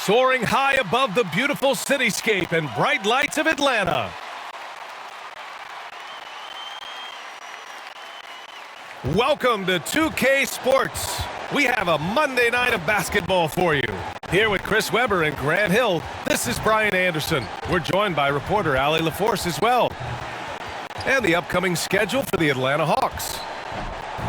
soaring high above the beautiful cityscape and bright lights of Atlanta. Welcome to 2K Sports. We have a Monday night of basketball for you. Here with Chris Webber and Grant Hill, this is Brian Anderson. We're joined by reporter Allie LaForce as well. And the upcoming schedule for the Atlanta Hawks.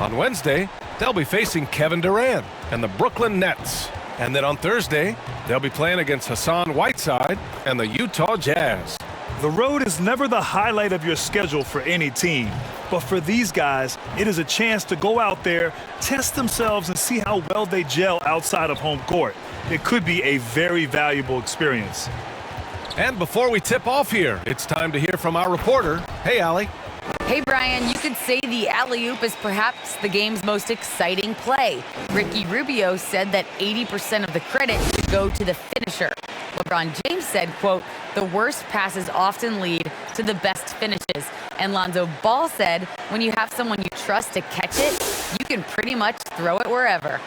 On Wednesday, they'll be facing Kevin Durant and the Brooklyn Nets. And then on Thursday, they'll be playing against Hassan Whiteside and the Utah Jazz. The road is never the highlight of your schedule for any team. But for these guys, it is a chance to go out there, test themselves, and see how well they gel outside of home court. It could be a very valuable experience. And before we tip off here, it's time to hear from our reporter. Hey, Allie. Hey, Brian, you could say the alley-oop is perhaps the game's most exciting play. Ricky Rubio said that 80% of the credit should go to the finisher. LeBron James said, quote, the worst passes often lead to the best finishes. And Lonzo Ball said, when you have someone you trust to catch it, you can pretty much throw it wherever.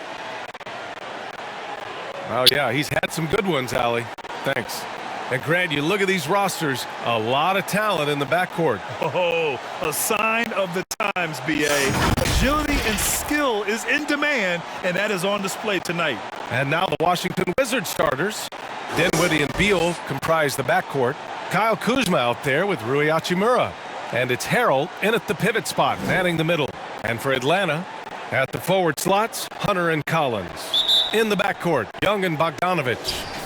Oh, yeah, he's had some good ones, Allie. Thanks. And Grant, you look at these rosters, a lot of talent in the backcourt. Oh, a sign of the times, B.A. Agility and skill is in demand, and that is on display tonight. And now the Washington Wizards starters. Dinwiddie and Beal comprise the backcourt. Kyle Kuzma out there with Rui Hachimura. And it's Harrell in at the pivot spot, manning the middle. And for Atlanta, at the forward slots, Hunter and Collins. In the backcourt, Young and Bogdanovich.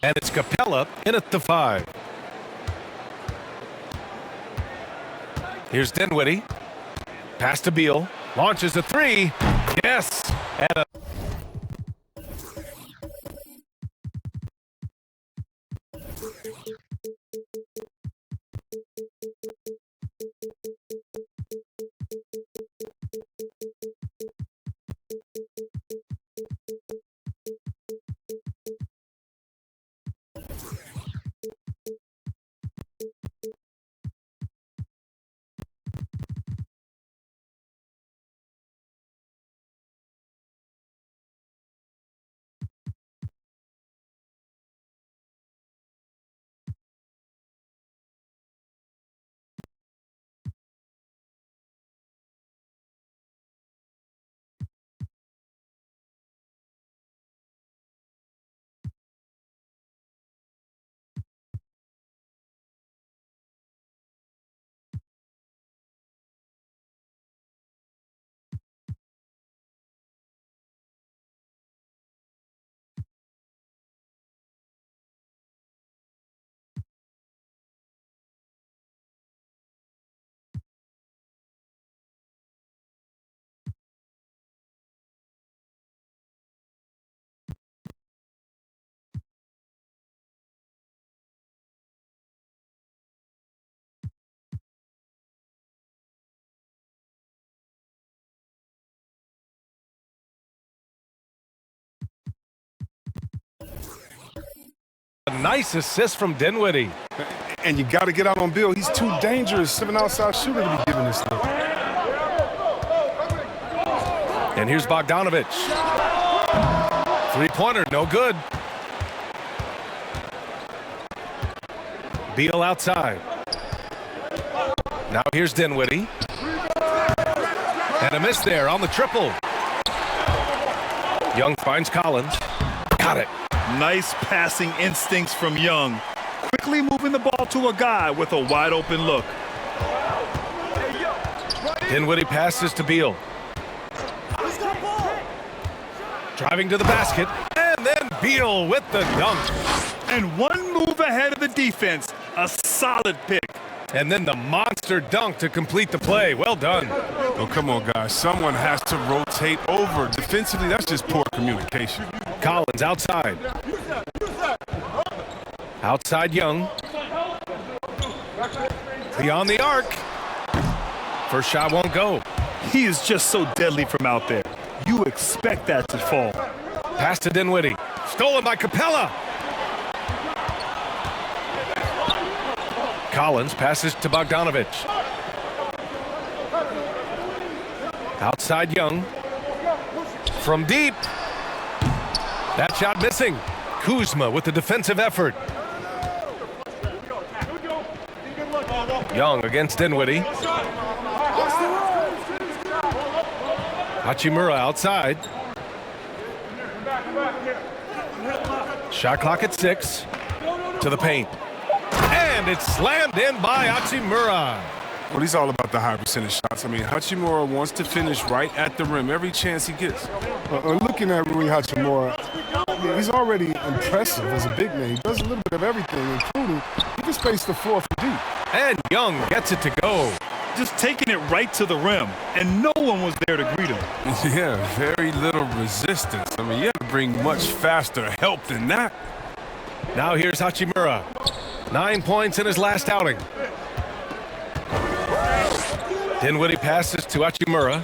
And it's Capella in at the 5. Here's Dinwiddie. Pass to Beal. Launches a 3. Yes. And a nice assist from Dinwiddie. And you got to get out on Beal. He's too dangerous of an outside shooter to be giving this look. And here's Bogdanovic. Three-pointer, no good. Beal outside. Now here's Dinwiddie. And a miss there on the triple. Young finds Collins. Got it. Nice passing instincts from Young. Quickly moving the ball to a guy with a wide open look. Dinwiddie passes to Beal. Driving to the basket. And then Beal with the dunk. And one move ahead of the defense. A solid pick. And then the monster dunk to complete the play. Well done. Oh, come on, guys. Someone has to rotate over. Defensively, that's just poor communication. Collins outside. Outside Young. Beyond the arc. First shot won't go. He is just so deadly from out there. You expect that to fall. Pass to Dinwiddie. Stolen by Capella. Collins passes to Bogdanovic. Outside Young. From deep. That shot missing. Kuzma with the defensive effort. Young against Dinwiddie. Hachimura outside. Shot clock at 6. To the paint. And it's slammed in by Hachimura. Well, he's all about the high percentage shots. I mean, Hachimura wants to finish right at the rim every chance he gets. Looking at Rui Hachimura, he's already impressive as a big man. He does a little bit of everything, including he can space the floor from deep. And Young gets it to go. Just taking it right to the rim, and no one was there to greet him. Yeah, very little resistance. I mean, you have to bring much faster help than that. Now here's Hachimura. 9 points in his last outing. Dinwiddie passes to Hachimura.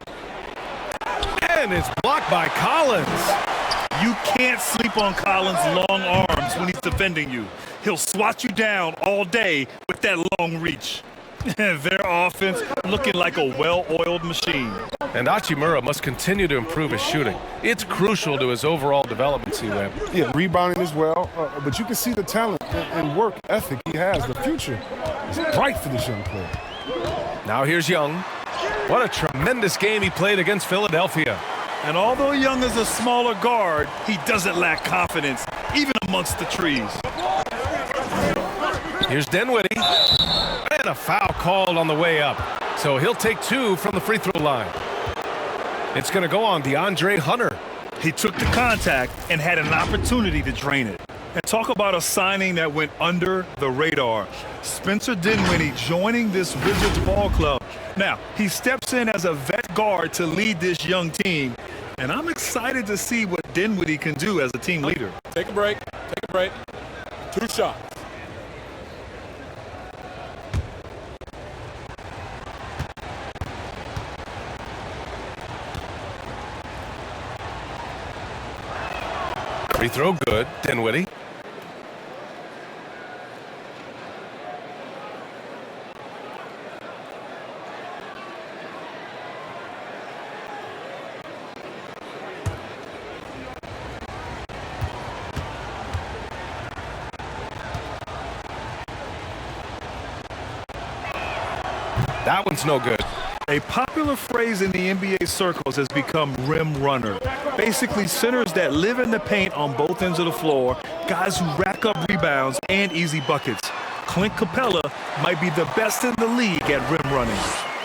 And it's blocked by Collins. You can't sleep on Collins' long arms when he's defending you. He'll swat you down all day with that long reach. Their offense looking like a well-oiled machine. And Hachimura must continue to improve his shooting. It's crucial to his overall development, C-Web. Yeah, rebounding as well, but you can see the talent and work ethic he has. The future is bright for this young player. Now here's Young. What a tremendous game he played against Philadelphia. And although Young is a smaller guard, he doesn't lack confidence, even amongst the trees. Here's Dinwiddie. And a foul called on the way up. So he'll take 2 from the free throw line. It's going to go on DeAndre Hunter. He took the contact and had an opportunity to drain it. And talk about a signing that went under the radar. Spencer Dinwiddie joining this Wizards ball club. Now, he steps in as a vet guard to lead this young team. And I'm excited to see what Dinwiddie can do as a team leader. Take a break. Take a break. 2 shots. Free throw good. Dinwiddie. That one's no good. A popular phrase in the NBA circles has become rim runner. Basically, centers that live in the paint on both ends of the floor, guys who rack up rebounds and easy buckets. Clint Capella might be the best in the league at rim running.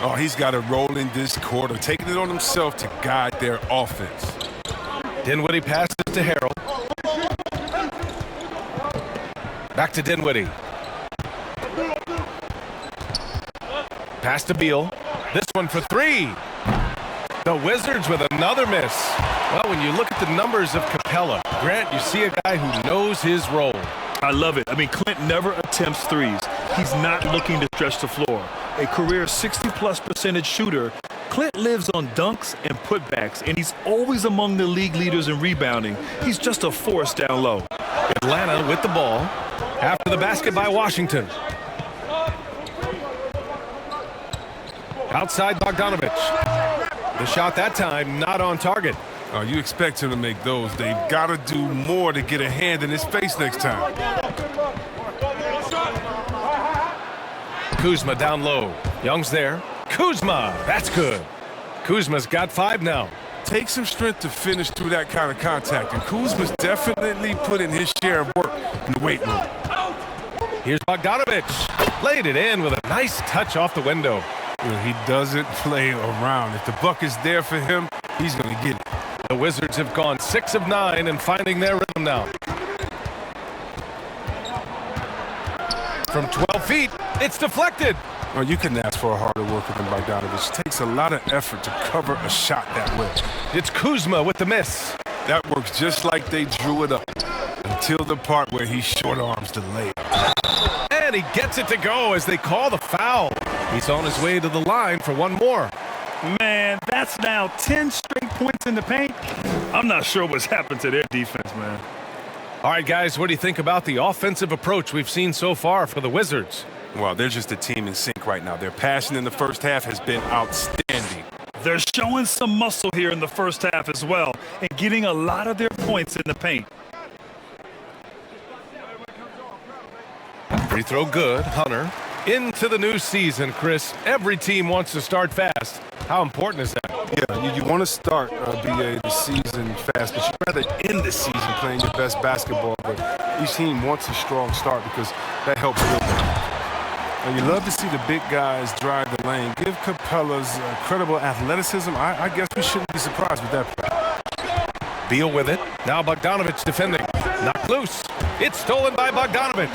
Oh, he's got to roll in this quarter, taking it on himself to guide their offense. Dinwiddie passes to Harrell. Back to Dinwiddie. Pass to Beal. This one for 3. The Wizards with another miss. Well, when you look at the numbers of Capella, Grant, you see a guy who knows his role. I love it. I mean, Clint never attempts threes. He's not looking to stretch the floor. A career 60+% shooter, Clint lives on dunks and putbacks, and he's always among the league leaders in rebounding. He's just a force down low. Atlanta with the ball. After the basket by Washington. Outside Bogdanovich. The shot that time not on target. Oh, you expect him to make those. They've got to do more to get a hand in his face next time. Kuzma down low. Young's there. Kuzma, that's good. Kuzma's got 5 now. Takes some strength to finish through that kind of contact, and Kuzma's definitely put in his share of work in the weight room. Here's Bogdanovich. Laid it in with a nice touch off the window. He doesn't play around. If the buck is there for him, he's going to get it. The Wizards have gone 6 of 9 and finding their rhythm now. From 12 feet, it's deflected. Well, you couldn't ask for a harder worker than Bogdanovich. It takes a lot of effort to cover a shot that way. It's Kuzma with the miss. That works just like they drew it up until the part where he short arms the layup. And he gets it to go as they call the foul. He's on his way to the line for one more. Man, that's now 10 straight points in the paint. I'm not sure what's happened to their defense, man. All right, guys, what do you think about the offensive approach we've seen so far for the Wizards? Well, they're just a team in sync right now. Their passing in the first half has been outstanding. They're showing some muscle here in the first half as well and getting a lot of their points in the paint. Free throw good, Hunter. Into the new season, Chris. Every team wants to start fast. How important is that? Yeah, you want to start BA the season fast, but you'd rather end the season playing your best basketball. But each team wants a strong start because that helps build them. And you love to see the big guys drive the lane. Give Capella's incredible athleticism. I guess we shouldn't be surprised with that play. Beal with it. Now Bogdanovich defending. Knocked loose. It's stolen by Bogdanovich.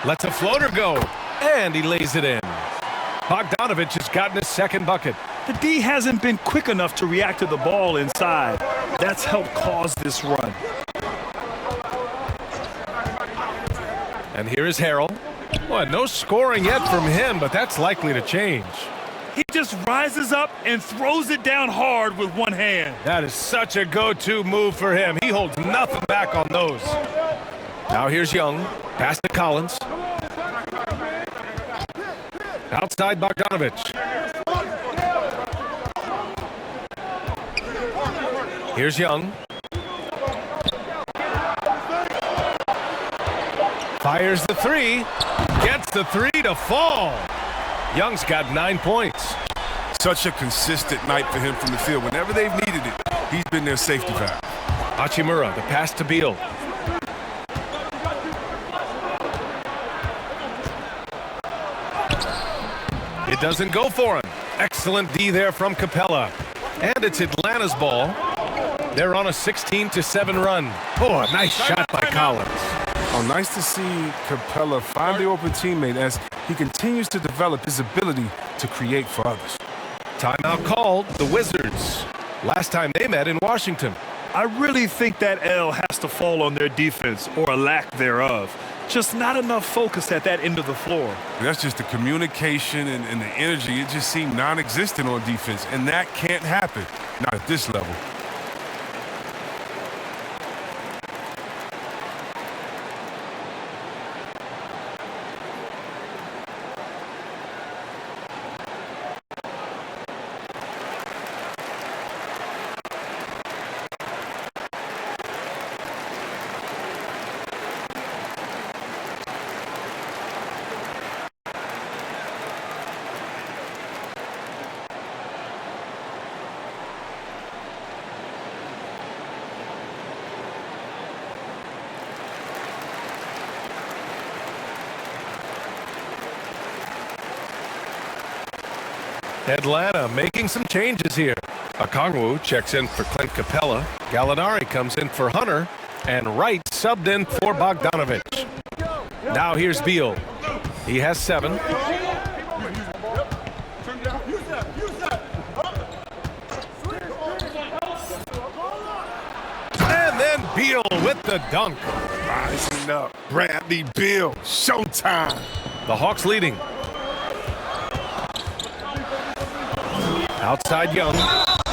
Lets a floater go. And he lays it in. Bogdanovich has gotten his second bucket. The D hasn't been quick enough to react to the ball inside. That's helped cause this run. And here is Harrell. Well, no scoring yet from him, but that's likely to change. He just rises up and throws it down hard with one hand. That is such a go-to move for him. He holds nothing back on those. Now here's Young. Pass to Collins. Outside Bogdanovich. Here's Young. Fires the three. Gets the three to fall. Young's got 9 points. Such a consistent night for him from the field. Whenever they've needed it, he's been their safety valve. Hachimura, the pass to Beal. It doesn't go for him. Excellent D there from Capella. And it's Atlanta's ball. They're on a 16-7 run. Oh, a nice shot by Collins. Oh, nice to see Capella find the open teammate as he continues to develop his ability to create for others. Timeout called, the Wizards. Last time they met in Washington. I really think that L has to fall on their defense, or a lack thereof. Just not enough focus at that end of the floor. And that's just the communication and the energy. It just seemed non-existent on defense, and that can't happen, not at this level. Atlanta making some changes here. Okongwu checks in for Clint Capella. Gallinari comes in for Hunter. And Wright subbed in for Bogdanovich. Now here's Beal. He has 7. And then Beal with the dunk. Rising up, Bradley Beal, showtime. The Hawks leading. Outside Young.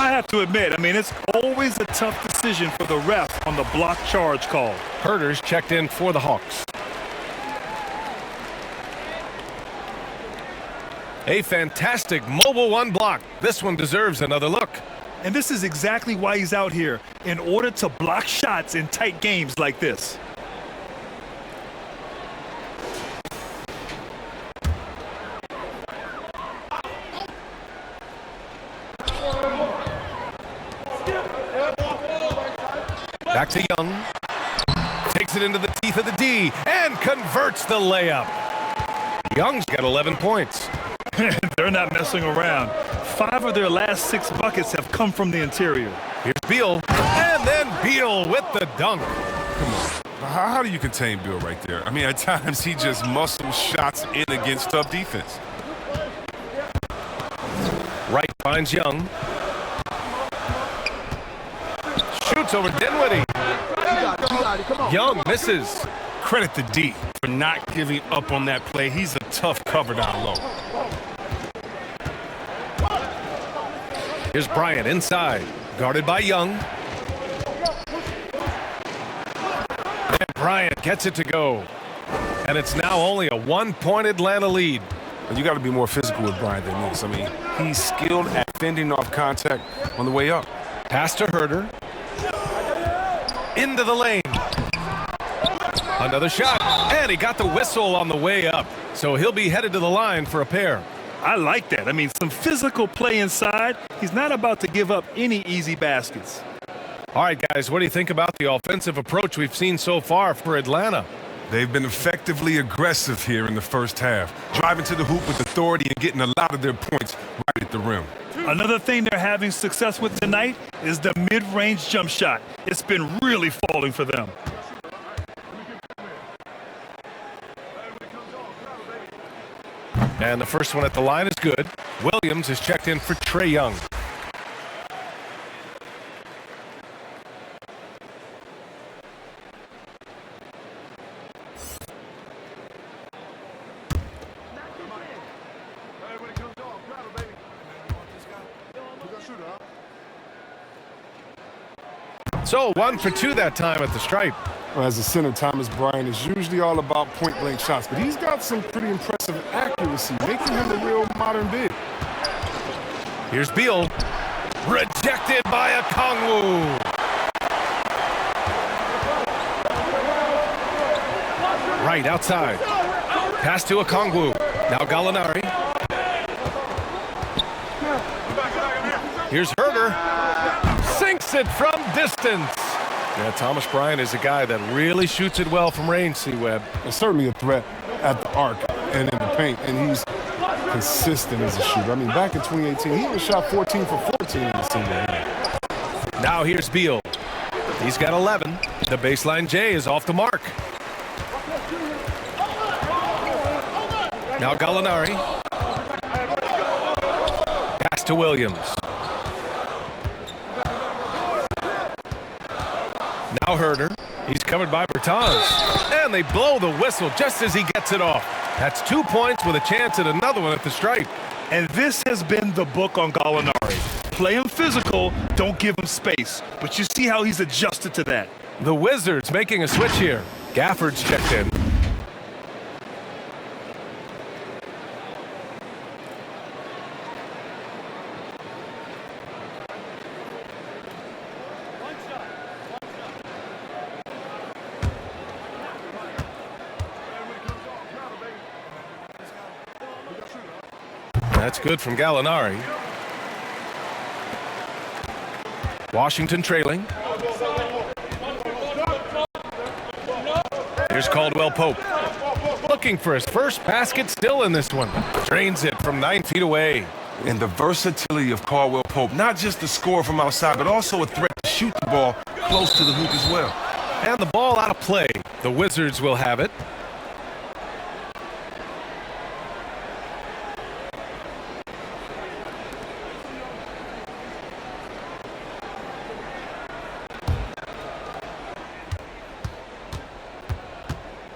I have to admit, it's always a tough decision for the ref on the block charge call. Herder's checked in for the Hawks. A fantastic mobile one block. This one deserves another look. And this is exactly why he's out here, in order to block shots in tight games like this. Back to Young. Takes it into the teeth of the D and converts the layup. Young's got 11 points. They're not messing around. 5 of their last 6 buckets have come from the interior. Here's Beal, and then Beal with the dunk. Come on. How do you contain Beal right there? At times he just muscles shots in against tough defense. Wright finds Young. Shoots over Dinwiddie. Young misses. Credit to D for not giving up on that play. He's a tough cover down low. Here's Bryant inside, guarded by Young. And Bryant gets it to go. And it's now only a 1-point Atlanta lead. You got to be more physical with Bryant than this. He's skilled at fending off contact on the way up. Pass to Herder. Into the lane. Another shot, and he got the whistle on the way up. So he'll be headed to the line for a pair. I like that. Some physical play inside. He's not about to give up any easy baskets. All right, guys, what do you think about the offensive approach we've seen so far for Atlanta? They've been effectively aggressive here in the first half, driving to the hoop with authority and getting a lot of their points right at the rim. Another thing they're having success with tonight is the mid-range jump shot. It's been really falling for them. And the first one at the line is good. Williams is checked in for Trae Young. So 1 for 2 that time at the stripe. Well, as a center, Thomas Bryant is usually all about point-blank shots, but he's got some pretty impressive accuracy, making him a real modern big. Here's Beal. Rejected by Okongwu. Right outside. Pass to Okongwu. Now Gallinari. Here's Herder. Sinks it from distance. Yeah, Thomas Bryant is a guy that really shoots it well from range, C-Web. It's certainly a threat at the arc and in the paint, and he's consistent as a shooter. Back in 2018, he was shot 14 for 14 in the single game. Now here's Beal. He's got 11. The baseline J is off the mark. Now Gallinari. Pass to Williams. Now Herder. He's covered by Bertans. And they blow the whistle just as he gets it off. That's 2 points with a chance at another one at the stripe. And this has been the book on Gallinari. Play him physical, don't give him space. But you see how he's adjusted to that. The Wizards making a switch here. Gafford's checked in. That's good from Gallinari. Washington trailing. Here's Caldwell Pope. Looking for his first basket still in this one. Drains it from 9 feet away. And the versatility of Caldwell Pope, not just the score from outside, but also a threat to shoot the ball close to the hoop as well. And the ball out of play. The Wizards will have it.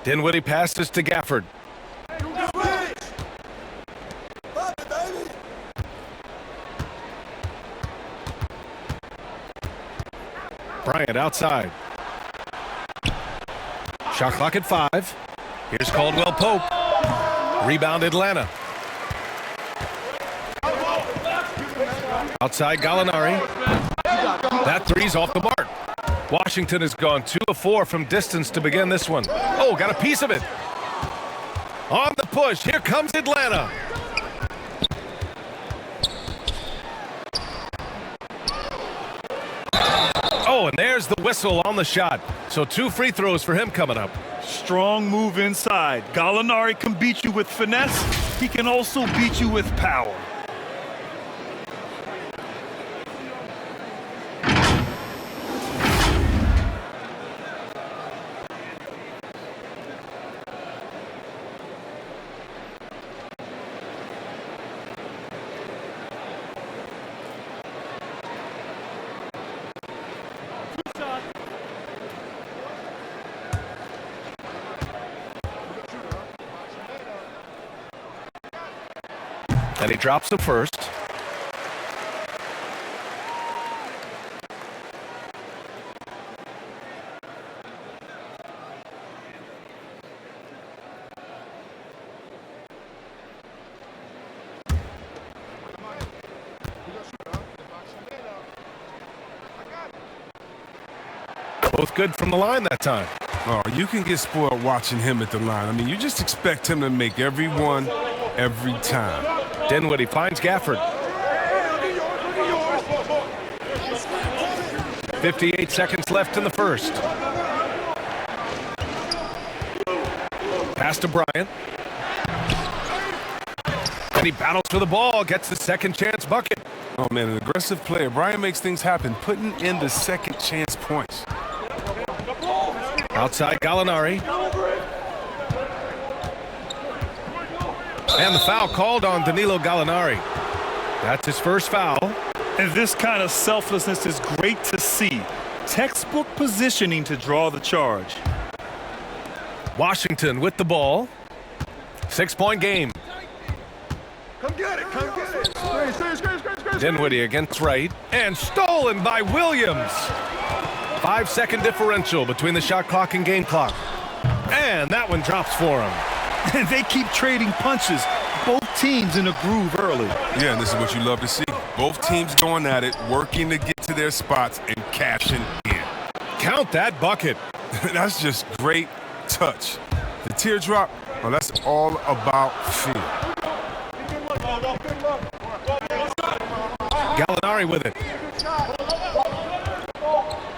Dinwiddie passes to Gafford. Bryant outside. Shot clock at 5. Here's Caldwell Pope. Rebound Atlanta. Outside Gallinari. That three's off the mark. Washington has gone 2 of 4 from distance to begin this one. Oh, got a piece of it. On the push, here comes Atlanta. Oh, and there's the whistle on the shot. So 2 free throws for him coming up. Strong move inside. Gallinari can beat you with finesse. He can also beat you with power. And he drops the first. Both good from the line that time. Oh, you can get spoiled watching him at the line. I mean, you just expect him to make every one, every time. Dinwiddie finds Gafford. 58 seconds left in the first. Pass to Bryant. And he battles for the ball, gets the second chance bucket. Oh, man, an aggressive player. Bryant makes things happen, putting in the second chance points. Outside Gallinari. And the foul called on Danilo Gallinari. That's his first foul. And this kind of selflessness is great to see. Textbook positioning to draw the charge. Washington with the ball. 6-point game. Come get it, come get it. Dinwiddie against Wright. And stolen by Williams. 5-second differential between the shot clock and game clock. And that one drops for him. And they keep trading punches. Both teams in a groove early. Yeah, and this is what you love to see. Both teams going at it, working to get to their spots and cashing in. Count that bucket. That's just great touch. The teardrop, well, that's all about feel. Gallinari with it.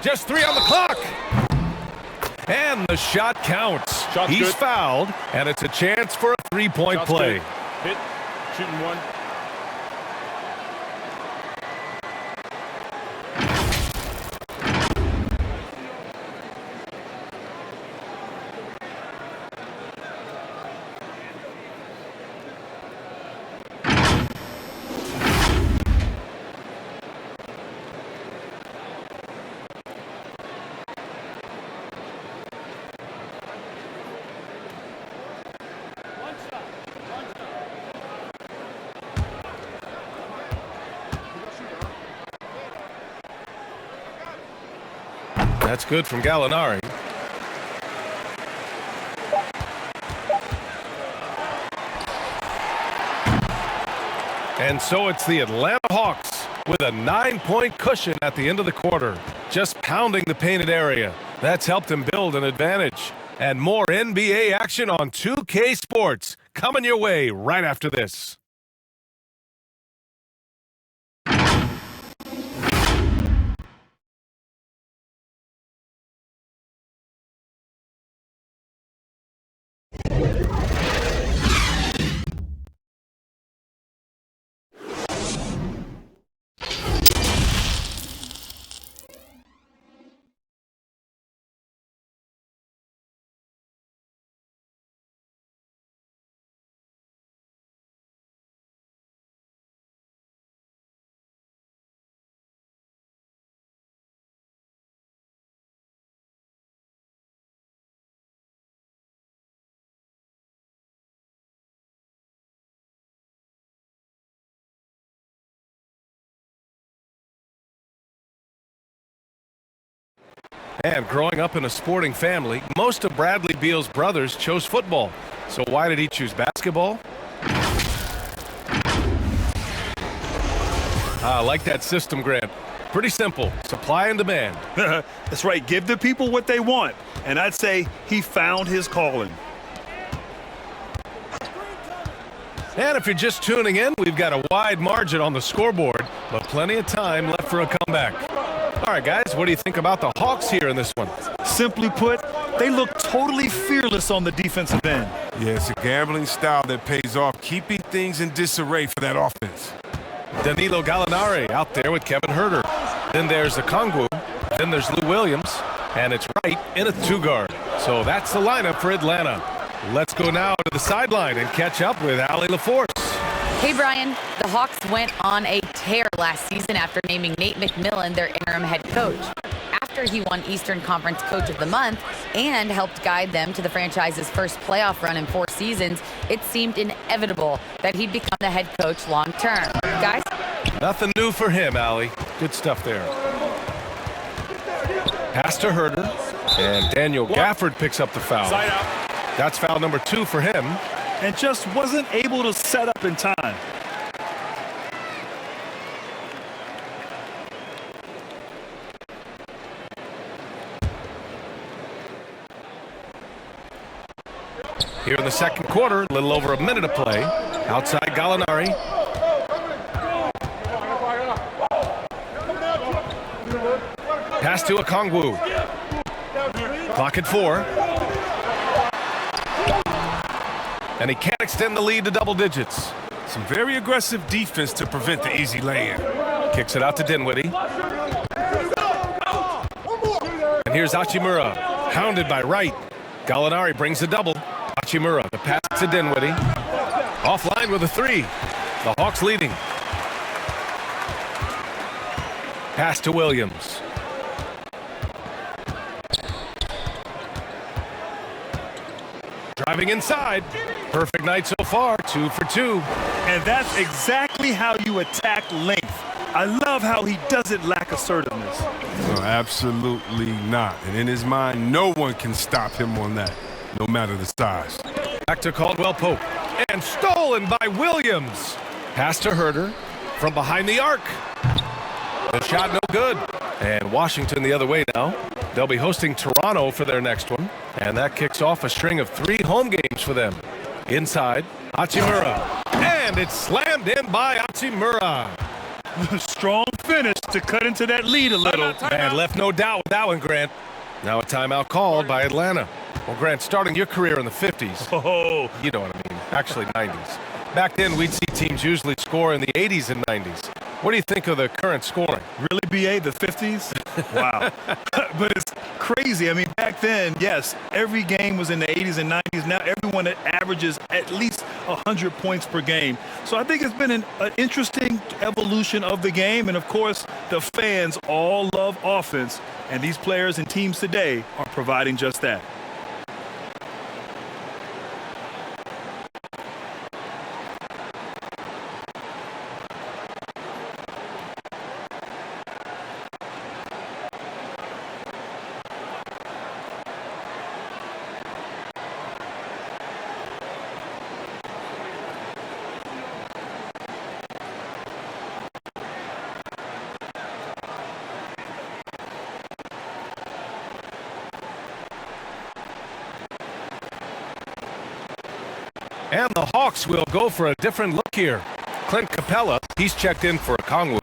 Just 3 on the clock. And the shot counts. Shot's He's good. fouled, and it's a chance for a 3-point Shot's play. good. Hit, shooting one. That's good from Gallinari. And so it's the Atlanta Hawks with a 9-point cushion at the end of the quarter, just pounding the painted area. That's helped them build an advantage. And more NBA action on 2K Sports coming your way right after this. And growing up in a sporting family, most of Bradley Beal's brothers chose football. So why did he choose basketball? I like that system, Grant. Pretty simple. Supply and demand. That's right. Give the people what they want. And I'd say he found his calling. And if you're just tuning in, we've got a wide margin on the scoreboard, but plenty of time left for a comeback. All right, guys, what do you think about the Hawks here in this one? Simply put, they look totally fearless on the defensive end. Yeah, it's a gambling style that pays off, keeping things in disarray for that offense. Danilo Gallinari out there with Kevin Huerter. Then there's Okongwu. Then there's Lou Williams. And it's Wright in a two-guard. So that's the lineup for Atlanta. Let's go now to the sideline and catch up with Allie LaForce. Hey, Brian. The Hawks went on a tear last season after naming Nate McMillan their interim head coach. After he won Eastern Conference Coach of the Month and helped guide them to the franchise's first playoff run in 4 seasons, it seemed inevitable that he'd become the head coach long term. Guys? Nothing new for him, Allie. Good stuff there. Pass to Huerter, and Daniel Gafford picks up the foul. Side out. That's foul number 2 for him. And just wasn't able to set up in time. Here in the second quarter, a little over a minute of play. Outside Gallinari. Pass to Okongwu. Clock at 4. And he can't extend the lead to double digits. Some very aggressive defense to prevent the easy lay-in. Kicks it out to Dinwiddie. And here's Hachimura, hounded by Wright. Gallinari brings a double. Hachimura, the pass to Dinwiddie. Offline with a 3. The Hawks leading. Pass to Williams. Driving inside. Perfect night so far, 2 for 2. And that's exactly how you attack length. I love how he doesn't lack assertiveness. No, absolutely not. And in his mind, no one can stop him on that, no matter the size. Back to Caldwell Pope. And stolen by Williams. Pass to Huerter from behind the arc. The shot no good. And Washington the other way now. They'll be hosting Toronto for their next one. And that kicks off a string of 3 home games for them. Inside, Hachimura. And it's slammed in by Hachimura. Strong finish to cut into that lead a little. And left no doubt with that one, Grant. Now a timeout called by Atlanta. Well, Grant, starting your career in the 50s. Oh, You know what I mean. Actually, 90s. Back then, we'd see teams usually score in the 80s and 90s. What do you think of the current scoring? really, BA, the 50s? Wow. But it's crazy. I mean, back then, yes, every game was in the 80s and 90s. Now everyone averages at least 100 points per game. So I think it's been an interesting evolution of the game. And, of course, the fans all love offense. And these players and teams today are providing just that. And the Hawks will go for a different look here. Clint Capella, he's checked in for Okongwu.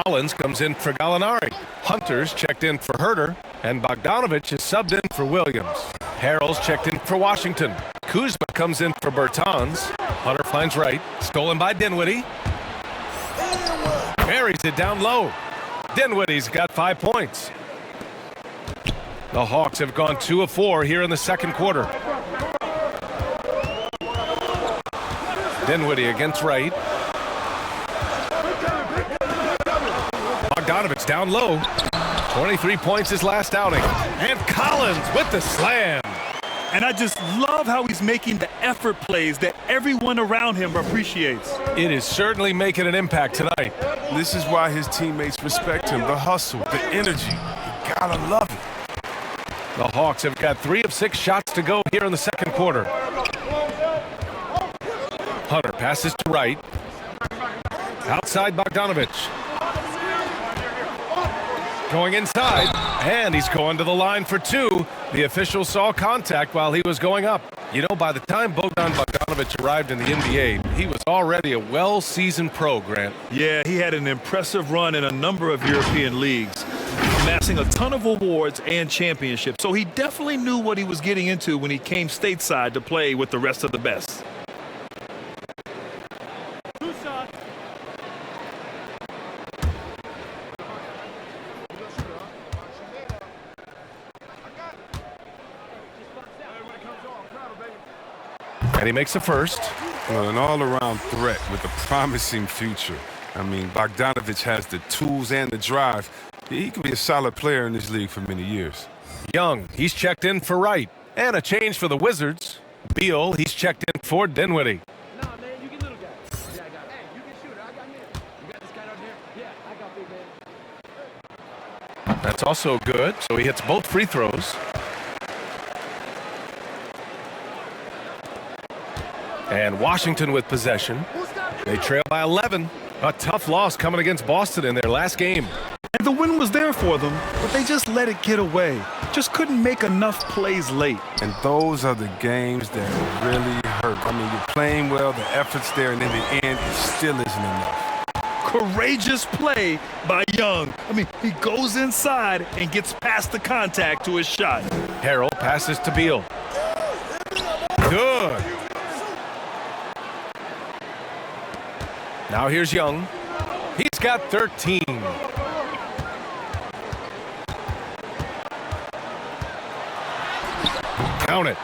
Collins comes in for Gallinari. Hunter's checked in for Huerter. And Bogdanovich is subbed in for Williams. Harrell's checked in for Washington. Kuzma comes in for Bertans. Hunter finds Wright. Stolen by Dinwiddie. Buries it down low. Dinwiddie's got 5 points. The Hawks have gone 2 of 4 here in the second quarter. Dinwiddie against Wright. Bogdanovich down low. 23 points his last outing. And Collins with the slam. And I just love how he's making the effort plays that everyone around him appreciates. It is certainly making an impact tonight. This is why his teammates respect him. The hustle, the energy. You gotta love it. The Hawks have got 3 of 6 shots to go here in the second quarter. Hunter passes to right. Outside Bogdanovich. Going inside, and he's going to the line for 2. The official saw contact while he was going up. You know, by the time Bogdanovich arrived in the NBA, he was already a well-seasoned pro, Grant. Yeah, he had an impressive run in a number of European leagues, amassing a ton of awards and championships. So he definitely knew what he was getting into when he came stateside to play with the rest of the best. And he makes the first. Well, an all-around threat with a promising future. I mean, Bogdanovich has the tools and the drive. He could be a solid player in this league for many years. Young, he's checked in for Wright. And a change for the Wizards. Beal, he's checked in for Dinwiddie. Nah, man, you get little guy. Yeah, I got it. Hey, you get shooter. I got him. You got this guy out there? Yeah, I got big man. That's also good, so he hits both free throws. And Washington with possession. They trail by 11. A tough loss coming against Boston in their last game. And the win was there for them, but they just let it get away. Just couldn't make enough plays late. And those are the games that really hurt. I mean, you're playing well, the effort's there, and in the end, it still isn't enough. Courageous play by Young. I mean, he goes inside and gets past the contact to his shot. Harrell passes to Beal. Good. Now here's Young. He's got 13. Count it.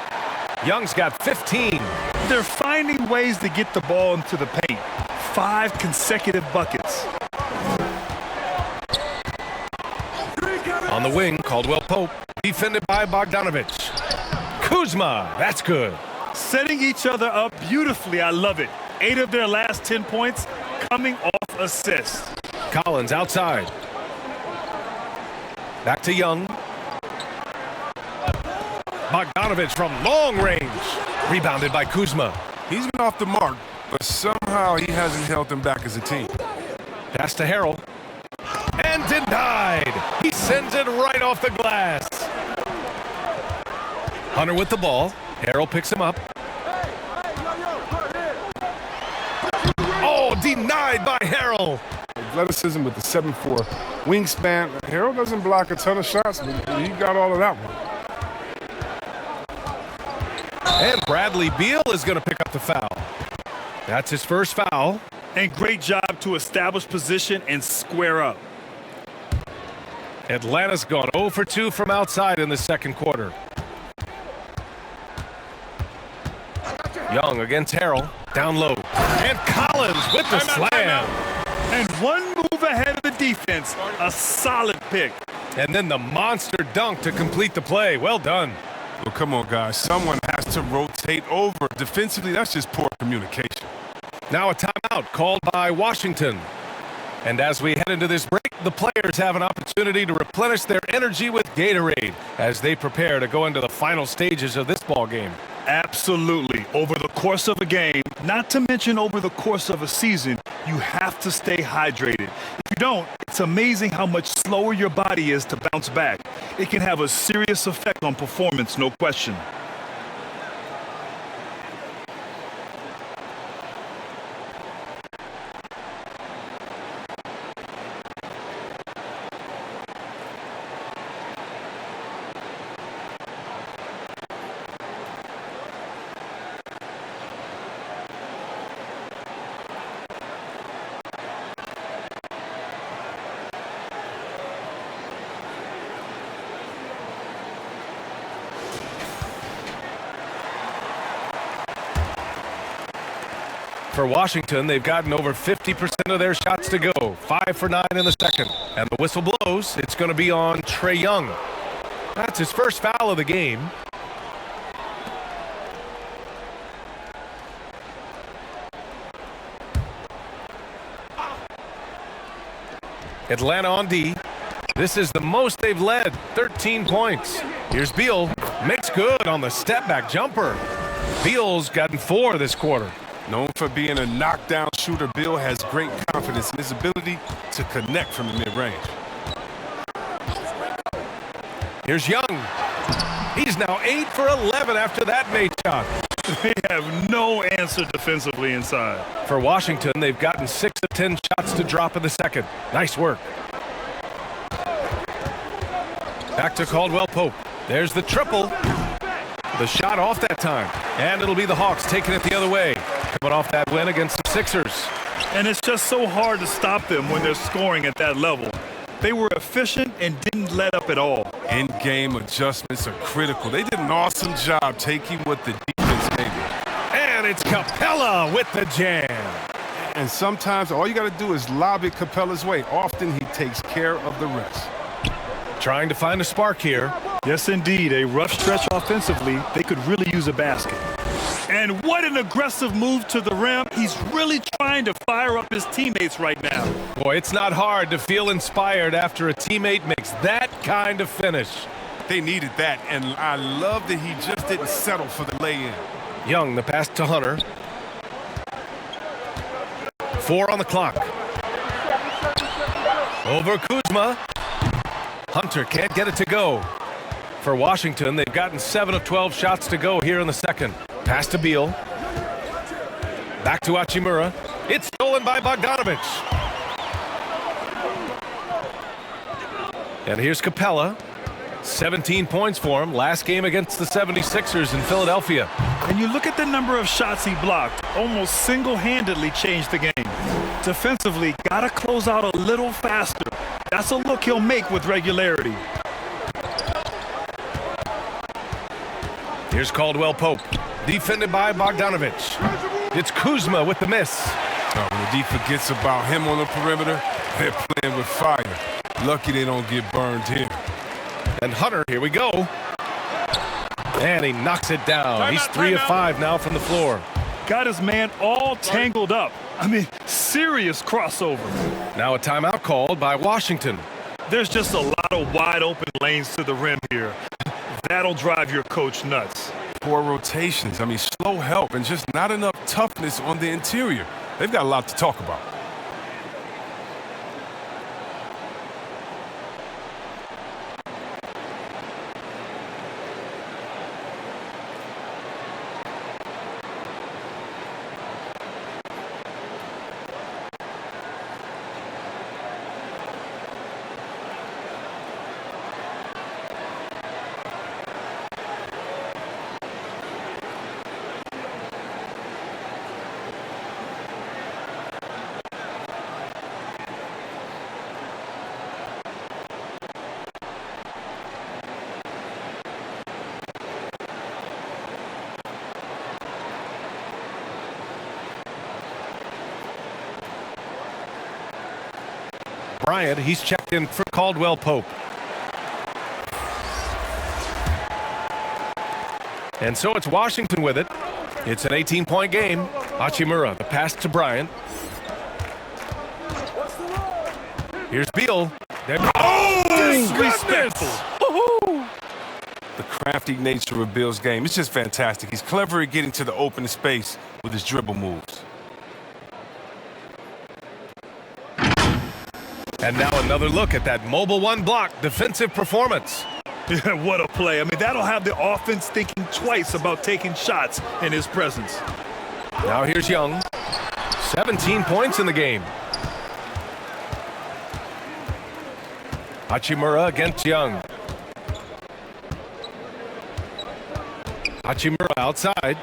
Young's got 15. They're finding ways to get the ball into the paint. 5 consecutive buckets. On the wing, Caldwell Pope, defended by Bogdanovich. Kuzma, that's good. Setting each other up beautifully. I love it. 8 of their last 10 points coming off assists. Collins outside. Back to Young. Bogdanovich from long range. Rebounded by Kuzma. He's been off the mark, but somehow he hasn't held them back as a team. Pass to Harrell. And denied. He sends it right off the glass. Hunter with the ball. Harrell picks him up. Oh, denied by Harrell. Athleticism with the 7'4" wingspan. Harrell doesn't block a ton of shots, but he got all of that one. And Bradley Beal is going to pick up the foul. That's his first foul. And great job to establish position and square up. Atlanta's gone 0 for 2 from outside in the second quarter. Young against Harrell. Down low. And Collins with the slam. And one move ahead of the defense. A solid pick. And then the monster dunk to complete the play. Well done. Well, come on, guys. Someone has to rotate over. Defensively, that's just poor communication. Now a timeout called by Washington. And as we head into this break, the players have an opportunity to replenish their energy with Gatorade as they prepare to go into the final stages of this ball game. Absolutely. Over the course of a game, not to mention over the course of a season, you have to stay hydrated. If you don't, it's amazing how much slower your body is to bounce back. It can have a serious effect on performance, no question. For Washington, they've gotten over 50% of their shots to go. 5 for 9 in the second. And the whistle blows. It's going to be on Trae Young. That's his first foul of the game. Atlanta on D. This is the most they've led, 13 points. Here's Beal, makes good on the step-back jumper. Beal's gotten 4 this quarter. Known for being a knockdown shooter, Beal has great confidence in his ability to connect from the mid-range. Here's Young. He's now 8 for 11 after that made shot. They have no answer defensively inside. For Washington, they've gotten 6 of 10 shots to drop in the second. Nice work. Back to Caldwell Pope. There's the triple. The shot off that time. And it'll be the Hawks taking it the other way. Coming off that win against the Sixers. And it's just so hard to stop them when they're scoring at that level. They were efficient and didn't let up at all. In-game adjustments are critical. They did an awesome job taking what the defense gave them. And it's Capella with the jam. And sometimes all you got to do is lob it Capella's way. Often he takes care of the rest. Trying to find a spark here. Yes, indeed. A rough stretch offensively. They could really use a basket. And what an aggressive move to the rim. He's really trying to fire up his teammates right now. Boy, it's not hard to feel inspired after a teammate makes that kind of finish. They needed that, and I love that he just didn't settle for the lay-in. Young, the pass to Hunter. 4 on the clock. Over Kuzma. Hunter can't get it to go. For Washington, they've gotten 7 of 12 shots to go here in the second. Pass to Beal. Back to Hachimura. It's stolen by Bogdanovich. And here's Capella. 17 points for him. Last game against the 76ers in Philadelphia. And you look at the number of shots he blocked. Almost single-handedly changed the game. Defensively, gotta close out a little faster. That's a look he'll make with regularity. Here's Caldwell Pope. Defended by Bogdanovich. It's Kuzma with the miss. When the D forgets about him on the perimeter, they're playing with fire. Lucky they don't get burned here. And Hunter, here we go. And he knocks it down. He's 3 of 5 now from the floor. Got his man all tangled up. I mean, serious crossover. Now a timeout called by Washington. There's just a lot of wide open lanes to the rim here. That'll drive your coach nuts. Poor rotations. I mean, slow help and just not enough toughness on the interior. They've got a lot to talk about. Bryant, he's checked in for Caldwell Pope. And so it's Washington with it. It's an 18-point game. Hachimura, the pass to Bryant. Here's Beal. Disrespectful. The crafty nature of Beal's game, it's just fantastic. He's clever at getting to the open space with his dribble moves. And now another look at that mobile one block defensive performance. Yeah, what a play. I mean, that'll have the offense thinking twice about taking shots in his presence. Now here's Young. 17 points in the game. Hachimura against Young. Hachimura outside.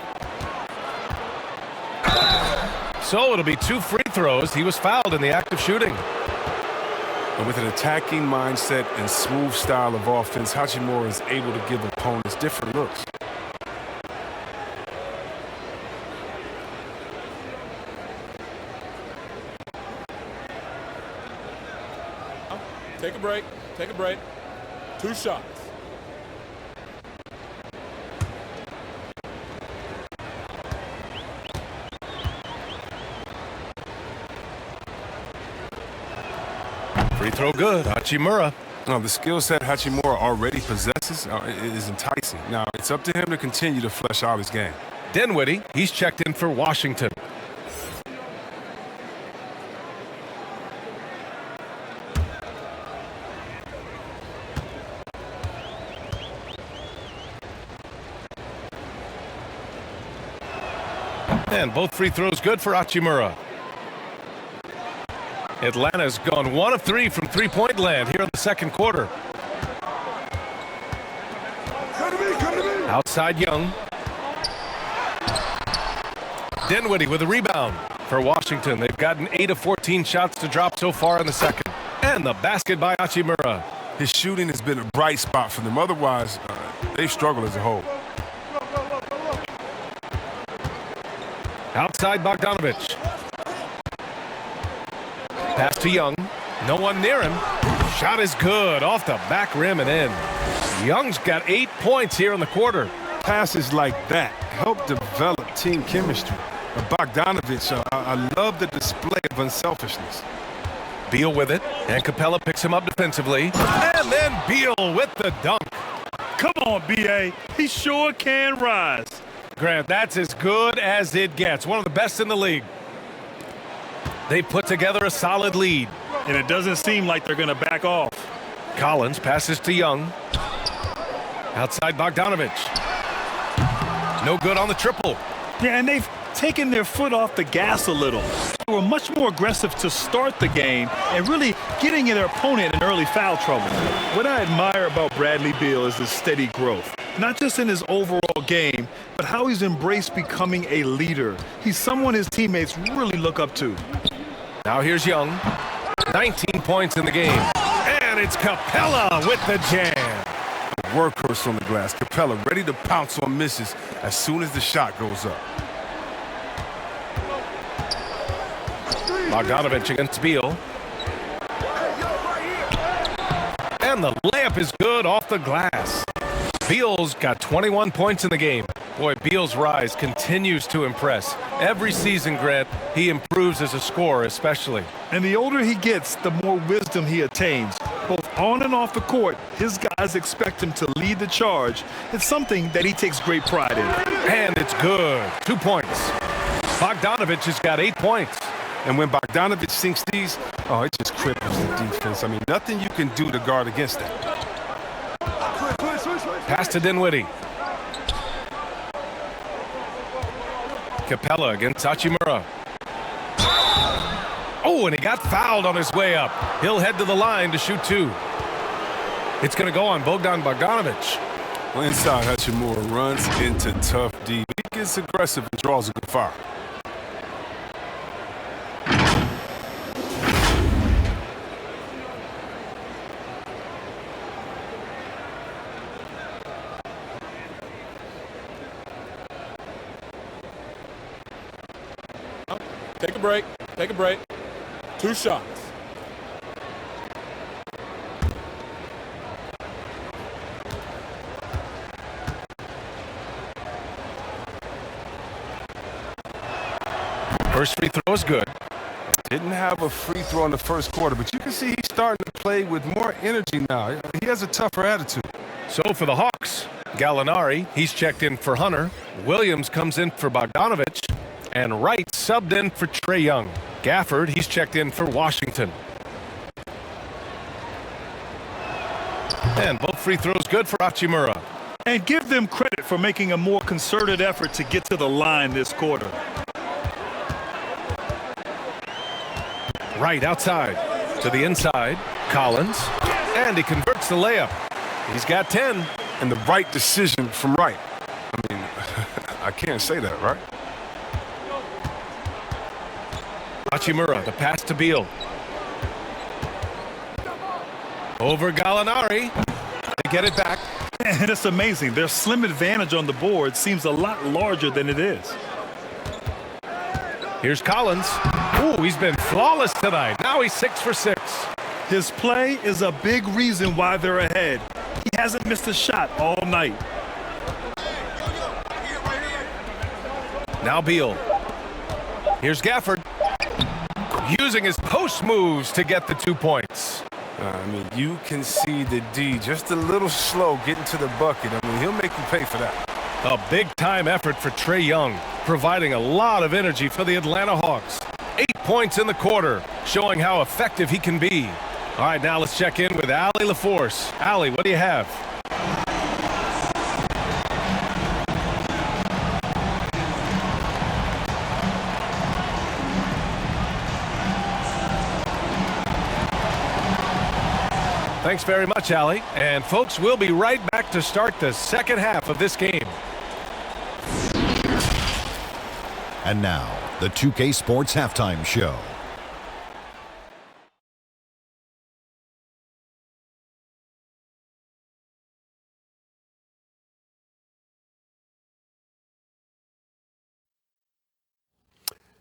So it'll be 2 free throws. He was fouled in the act of shooting. And with an attacking mindset and smooth style of offense, Hachimura is able to give opponents different looks. Take a break. Take a break. 2 shots. Free throw good. Hachimura. The skill set Hachimura already possesses is enticing. Now, it's up to him to continue to flesh out his game. Dinwiddie, he's checked in for Washington. And both free throws good for Hachimura. Atlanta's gone 1 of 3 from three-point land here in the second quarter. Outside Young. Dinwiddie with a rebound for Washington. They've gotten 8 of 14 shots to drop so far in the second. And the basket by Hachimura. His shooting has been a bright spot for them. Otherwise, they've struggled as a whole. Outside Bogdanovich. Pass to Young. No one near him. Shot is good. Off the back rim and in. Young's got 8 points here in the quarter. Passes like that help develop team chemistry. Bogdanovich, I love the display of unselfishness. Beal with it, and Capella picks him up defensively. And then Beal with the dunk. Come on, B.A. He sure can rise. Grant, that's as good as it gets. One of the best in the league. They put together a solid lead. And it doesn't seem like they're going to back off. Collins passes to Young. Outside Bogdanovich. No good on the triple. Yeah, and they've taken their foot off the gas a little. They were much more aggressive to start the game and really getting their opponent in early foul trouble. What I admire about Bradley Beal is his steady growth. Not just in his overall game, but how he's embraced becoming a leader. He's someone his teammates really look up to. Now here's Young. 19 points in the game. And it's Capella with the jam. Workhorse on the glass. Capella ready to pounce on misses as soon as the shot goes up. Bogdanovich against Beal. And the layup is good off the glass. Beal's got 21 points in the game. Boy, Beal's rise continues to impress. Every season, Grant, he improves as a scorer especially. And the older he gets, the more wisdom he attains. Both on and off the court, his guys expect him to lead the charge. It's something that he takes great pride in. And it's good. 2 points. Bogdanovich has got 8 points. And when Bogdanovich sinks these, it just cripples the defense. I mean, nothing you can do to guard against that. Pass to Dinwiddie. Capella against Hachimura. Oh, and he got fouled on his way up. He'll head to the line to shoot 2. It's going to go on Bogdanovich. Well, inside, Hachimura runs into tough D. He gets aggressive and draws a good foul. Take a break. Take a break. 2 shots. First free throw is good. Didn't have a free throw in the first quarter, but you can see he's starting to play with more energy now. He has a tougher attitude. So for the Hawks, Gallinari, he's checked in for Hunter. Williams comes in for Bogdanovich. And Wright subbed in for Trae Young. Gafford, he's checked in for Washington. And both free throws good for Hachimura. And give them credit for making a more concerted effort to get to the line this quarter. Right outside to the inside. Collins. And he converts the layup. He's got 10. And the right decision from Wright. I mean, I can't say that, right? Hachimura, the pass to Beal. Over Gallinari. They get it back. And it's amazing. Their slim advantage on the board seems a lot larger than it is. Here's Collins. Ooh, he's been flawless tonight. Now he's 6 for 6. His play is a big reason why they're ahead. He hasn't missed a shot all night. Now Beal. Here's Gafford. Using his post moves to get the 2 points. I mean, you can see the D just a little slow getting to the bucket. I mean, he'll make you pay for that. A big-time effort for Trae Young, providing a lot of energy for the Atlanta Hawks. 8 points in the quarter, showing how effective he can be. All right, now let's check in with Allie LaForce. Allie, what do you have? Thanks very much, Allie. And folks, we'll be right back to start the second half of this game. And now, the 2K Sports Halftime Show.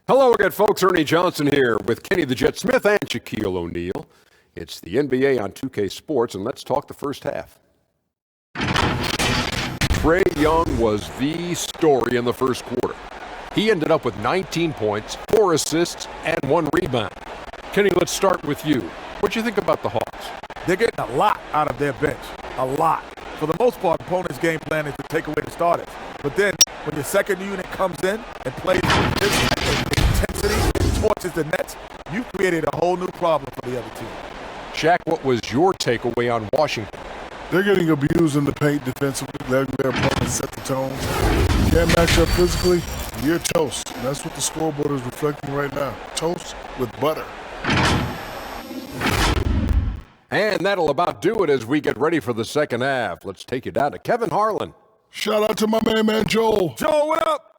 Hello again, folks. Ernie Johnson here with Kenny the Jet Smith and Shaquille O'Neal. It's the NBA on 2K Sports, and let's talk the first half. Trae Young was the story in the first quarter. He ended up with 19 points, 4 assists, and 1 rebound. Kenny, let's start with you. What do you think about the Hawks? They're getting a lot out of their bench. A lot. For the most part, opponents' game plan is to take away the starters. But then, when your second unit comes in and plays with this intensity and torches the nets, you created a whole new problem for the other team. Shaq, what was your takeaway on Washington? They're getting abused in the paint defensively, letting their opponents set the tone. You can't match up physically, you're toast. And that's what the scoreboard is reflecting right now. Toast with butter. And that'll about do it as we get ready for the second half. Let's take you down to Kevin Harlan. Shout out to my man Joel. Joe, what up?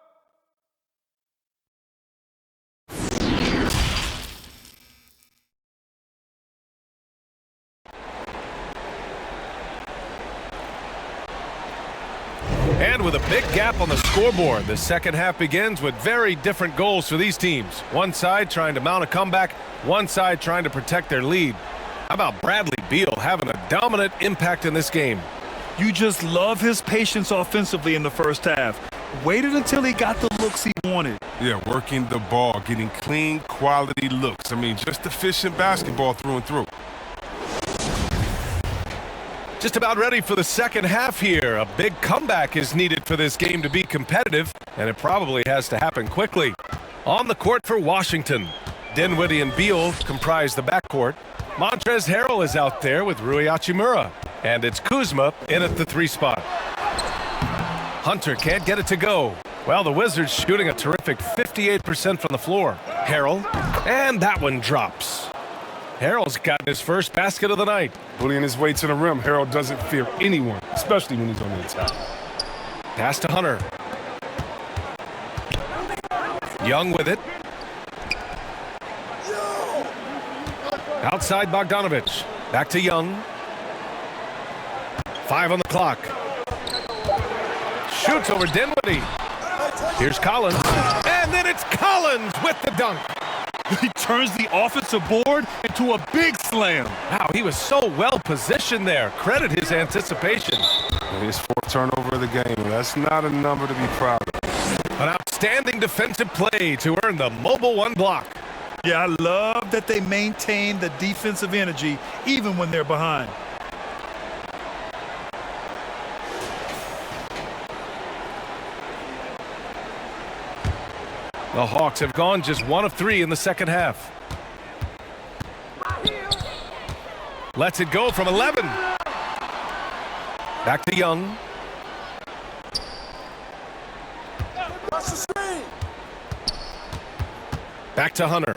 And with a big gap on the scoreboard, the second half begins with very different goals for these teams. One side trying to mount a comeback, one side trying to protect their lead. How about Bradley Beal having a dominant impact in this game? You just love his patience offensively in the first half. Waited until he got the looks he wanted. Yeah, working the ball, getting clean, quality looks. I mean, just efficient basketball through and through. Just about ready for the second half here. A big comeback is needed for this game to be competitive, and it probably has to happen quickly. On the court for Washington, Dinwiddie and Beal comprise the backcourt. Montrezl Harrell is out there with Rui Hachimura, and it's Kuzma in at the 3 spot. Hunter can't get it to go. Well, the Wizards shooting a terrific 58% from the floor. Harrell, and that one drops. Harrell's gotten his first basket of the night. Bullying his way to the rim, Harold doesn't fear anyone, especially when he's on the attack. Pass to Hunter. Young with it. Outside Bogdanovich. Back to Young. 5 on the clock. Shoots over Dinwiddie. Here's Collins. And then it's Collins with the dunk. He turns the offensive board into a big slam. Wow, he was so well positioned there. Credit his anticipation. His 4th turnover of the game. That's not a number to be proud of. An outstanding defensive play to earn the mobile 1 block. Yeah, I love that they maintain the defensive energy even when they're behind. The Hawks have gone just 1 of 3 in the second half. Lets it go from 11. Back to Young. Back to Hunter.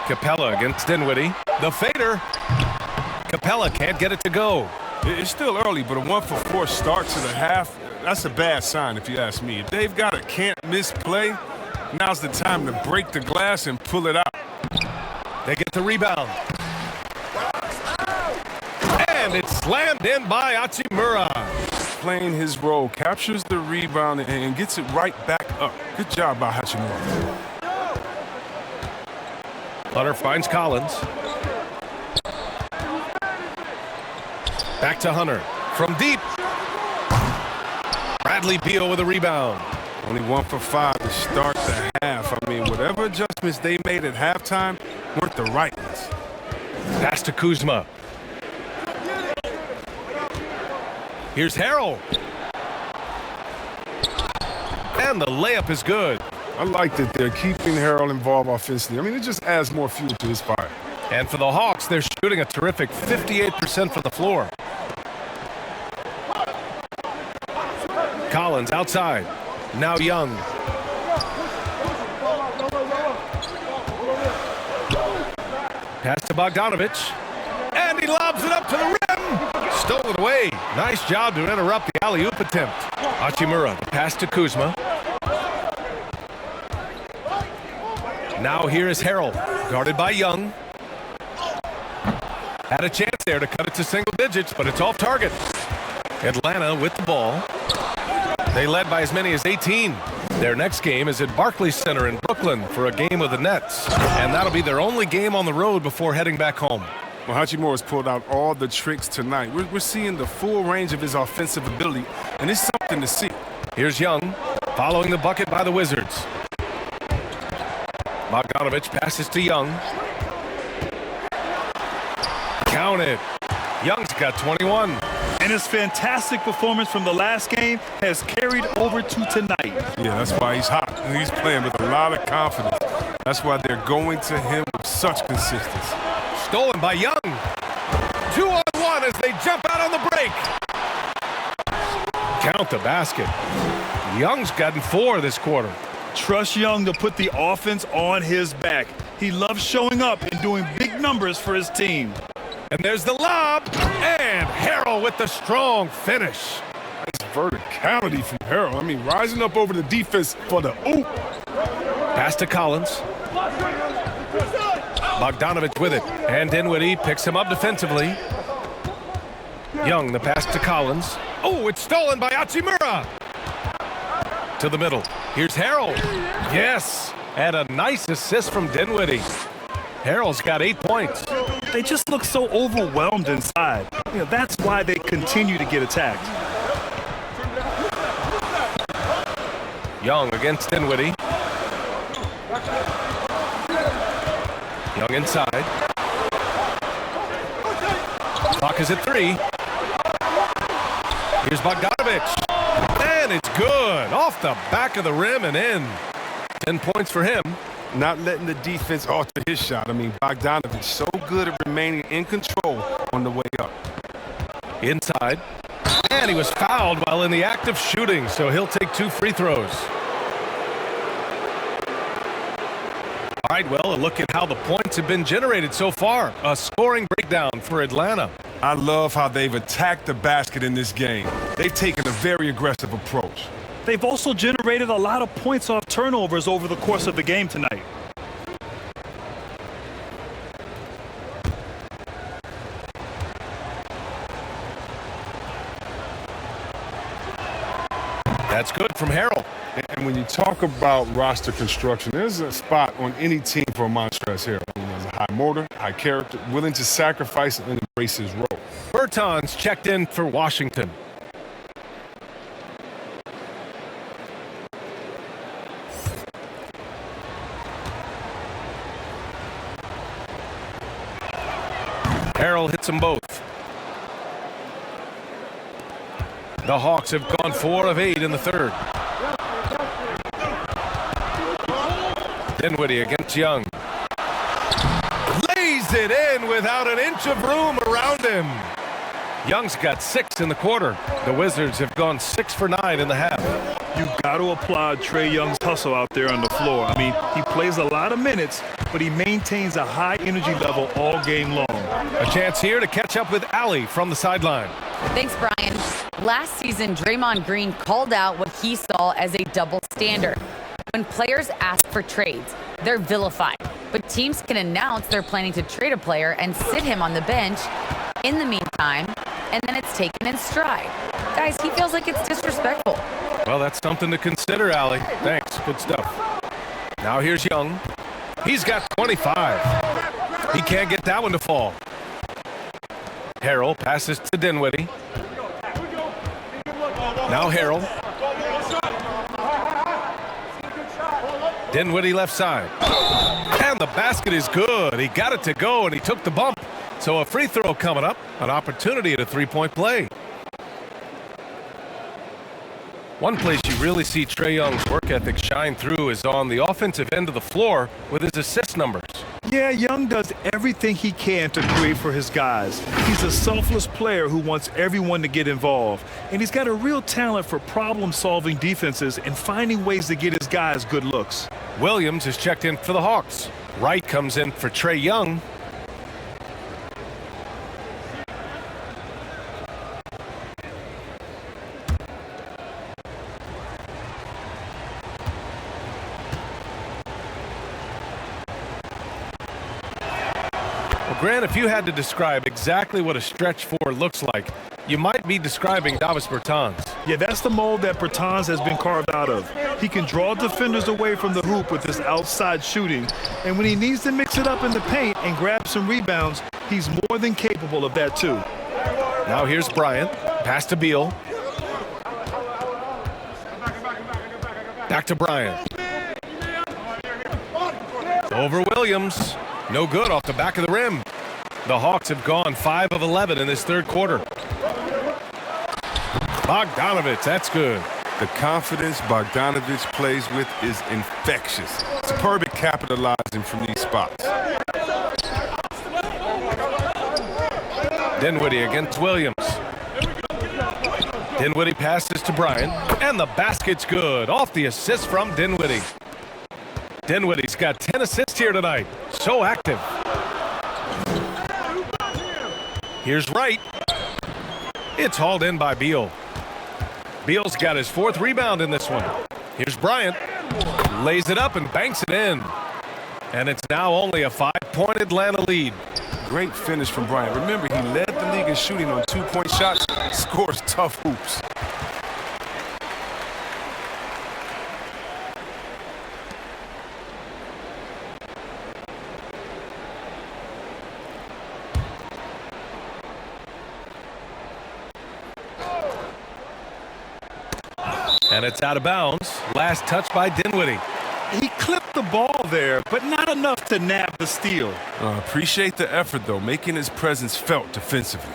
Capella against Dinwiddie. The fader. Capella can't get it to go. It's still early, but a 1-for-4 start to the half, that's a bad sign if you ask me. If they've got a can't-miss play, now's the time to break the glass and pull it out. They get the rebound. And it's slammed in by Hachimura. Playing his role, captures the rebound and gets it right back up. Good job by Hachimura. Hunter finds Collins. Back to Hunter. From deep. Bradley Beal with a rebound. Only 1 for 5 to start the half. I mean, whatever adjustments they made at halftime, weren't the right ones. Pass to Kuzma. Here's Harrell. And the layup is good. I like that they're keeping Harrell involved offensively. I mean, it just adds more fuel to his fire. And for the Hawks, they're shooting a terrific 58% from the floor. Collins outside. Now Young. Pass to Bogdanovich. And he lobs it up to the rim. Stolen away. Nice job to interrupt the alley-oop attempt. Hachimura. Pass to Kuzma. Now here is Harrell. Guarded by Young. Had a chance there to cut it to single digits, but it's off target. Atlanta with the ball. They led by as many as 18. Their next game is at Barclays Center in Brooklyn for a game of the Nets. And that'll be their only game on the road before heading back home. Well, Hachimura's pulled out all the tricks tonight. We're seeing the full range of his offensive ability, and it's something to see. Here's Young, following the bucket by the Wizards. Bogdanovich passes to Young. Count it. Young's got 21. And his fantastic performance from the last game has carried over to tonight. Yeah, that's why he's hot. And he's playing with a lot of confidence. That's why they're going to him with such consistency. Stolen by Young. 2-on-1 as they jump out on the break. Count the basket. Young's gotten 4 this quarter. Trust Young to put the offense on his back. He loves showing up and doing big numbers for his team. And there's the lob. And Harrell with the strong finish. Nice verticality from Harrell. I mean, rising up over the defense for the oop. Pass to Collins. Bogdanovich with it. And Dinwiddie picks him up defensively. Young, the pass to Collins. Oh, it's stolen by Hachimura. To the middle. Here's Harrell. Yes. And a nice assist from Dinwiddie. Harrell's got 8 points. They just look so overwhelmed inside. You know, that's why they continue to get attacked. Young against Dinwiddie. Young inside. Clock is at 3. Here's Bogdanovich. And it's good. Off the back of the rim and in. 10 points for him. Not letting the defense alter his shot. I mean, Bogdanovich so good at remaining in control on the way up. Inside. And he was fouled while in the act of shooting, so he'll take 2 free throws. All right, well, a look at how the points have been generated so far. A scoring breakdown for Atlanta. I love how they've attacked the basket in this game. They've taken a very aggressive approach. They've also generated a lot of points off turnovers over the course of the game tonight. That's good from Harrell. And when you talk about roster construction, there's a spot on any team for Montrezl Harrell. He has a high motor, high character, willing to sacrifice and embrace his role. Bertans checked in for Washington. Harrell hits them both. The Hawks have gone 4 of 8 in the third. Dinwiddie against Young. Lays it in without an inch of room around him. Young's got 6 in the quarter. The Wizards have gone 6 for 9 in the half. You got to applaud Trae Young's hustle out there on the floor. I mean, he plays a lot of minutes, but he maintains a high energy level all game long. A chance here to catch up with Allie from the sideline. Thanks, Brian. Last season, Draymond Green called out what he saw as a double standard. When players ask for trades, they're vilified. But teams can announce they're planning to trade a player and sit him on the bench in the meantime, and then it's taken in stride. Guys, he feels like it's disrespectful. Well, that's something to consider, Allie. Thanks. Good stuff. Now here's Young. He's got 25. He can't get that one to fall. Harrell passes to Dinwiddie. Now Harrell. Dinwiddie left side. And the basket is good. He got it to go, and he took the bump. So a free throw coming up, an opportunity at a three-point play. One place you really see Trae Young's work ethic shine through is on the offensive end of the floor with his assist numbers. Yeah, Young does everything he can to create for his guys. He's a selfless player who wants everyone to get involved. And he's got a real talent for problem-solving defenses and finding ways to get his guys good looks. Williams is checked in for the Hawks. Wright comes in for Trae Young. Grant, if you had to describe exactly what a stretch four looks like, you might be describing Davis Bertans. Yeah, that's the mold that Bertans has been carved out of. He can draw defenders away from the hoop with his outside shooting, and when he needs to mix it up in the paint and grab some rebounds, he's more than capable of that too. Now here's Bryant. Pass to Beal. Back to Bryant. Over Williams. No good off the back of the rim. The Hawks have gone 5 of 11 in this third quarter. Bogdanovich, that's good. The confidence Bogdanovich plays with is infectious. Superb at capitalizing from these spots. Dinwiddie against Williams. Dinwiddie passes to Bryant, and the basket's good. Off the assist from Dinwiddie. Dinwiddie's got 10 assists here tonight. So active. Here's Wright. It's hauled in by Beal. Beal's got his 4th rebound in this one. Here's Bryant. Lays it up and banks it in. And it's now only a 5-point Atlanta lead. Great finish from Bryant. Remember, he led the league in shooting on 2-point shots. Scores tough hoops. And it's out of bounds. Last touch by Dinwiddie. He clipped the ball there, but not enough to nab the steal. Appreciate the effort, though, making his presence felt defensively.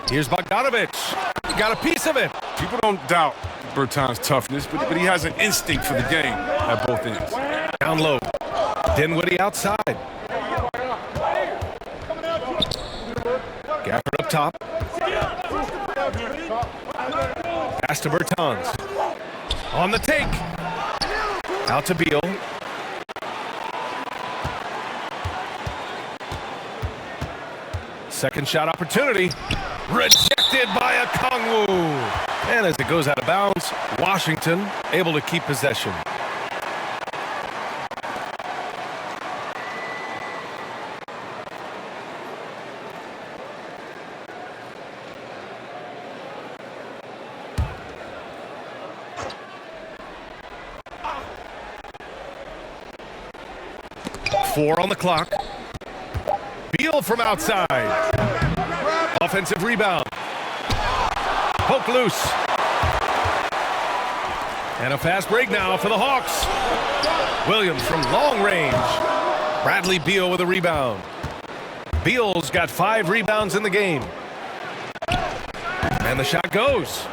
Here's Bogdanovich. He got a piece of it. People don't doubt Bertans' toughness, but he has an instinct for the game at both ends. Down low. Dinwiddie outside. Gafford up top. Pass to Bertans. On the take. Out to Beal. Second shot opportunity. Rejected by Okongwu. And as it goes out of bounds, Washington able to keep possession. Four on the clock. Beal from outside. Offensive rebound. Poke loose. And a fast break now for the Hawks. Williams from long range. Bradley Beal with a rebound. Beal's got 5 rebounds in the game. And the shot goes.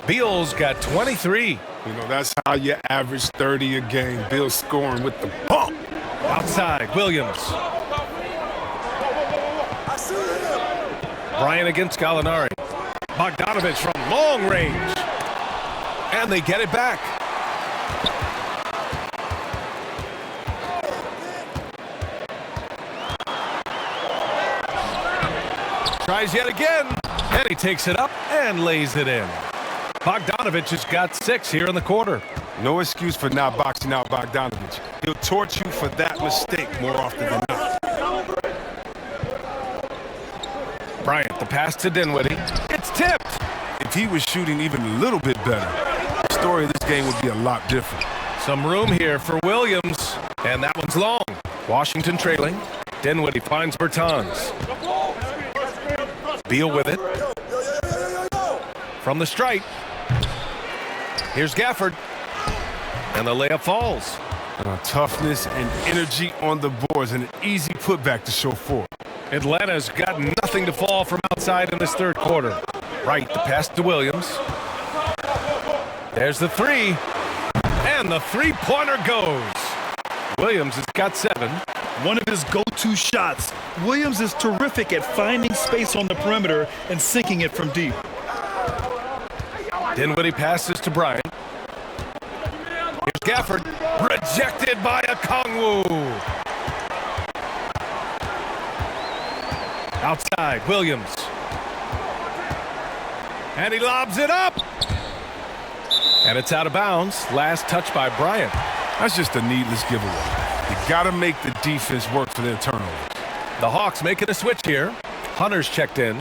Beal's got 23. You know, that's how you average 30 a game. Beal scoring with the pump. Outside, Williams. Bryant against Gallinari. Bogdanovich from long range. And they get it back. Tries yet again. And he takes it up and lays it in. Bogdanovich has got 6 here in the quarter. No excuse for not boxing out Bogdanovich. He'll torch you for that mistake more often than not. Bryant, the pass to Dinwiddie. It's tipped. If he was shooting even a little bit better, the story of this game would be a lot different. Some room here for Williams, and that one's long. Washington trailing. Dinwiddie finds Bertans. Beal with it. from the stripe. Here's Gafford. And the layup falls. Toughness and energy on the boards and an easy putback to show for it. Atlanta's got nothing to fall from outside in this third quarter. Right, the pass to Williams. There's the three. And the three-pointer goes. Williams has got 7. One of his go-to shots. Williams is terrific at finding space on the perimeter and sinking it from deep. Dinwiddie passes to Bryant. Here's Gafford. Rejected by Okongwu. Outside, Williams. And he lobs it up. And it's out of bounds. Last touch by Bryant. That's just a needless giveaway. You got to make the defense work for their turnovers. The Hawks making a switch here. Hunter's checked in.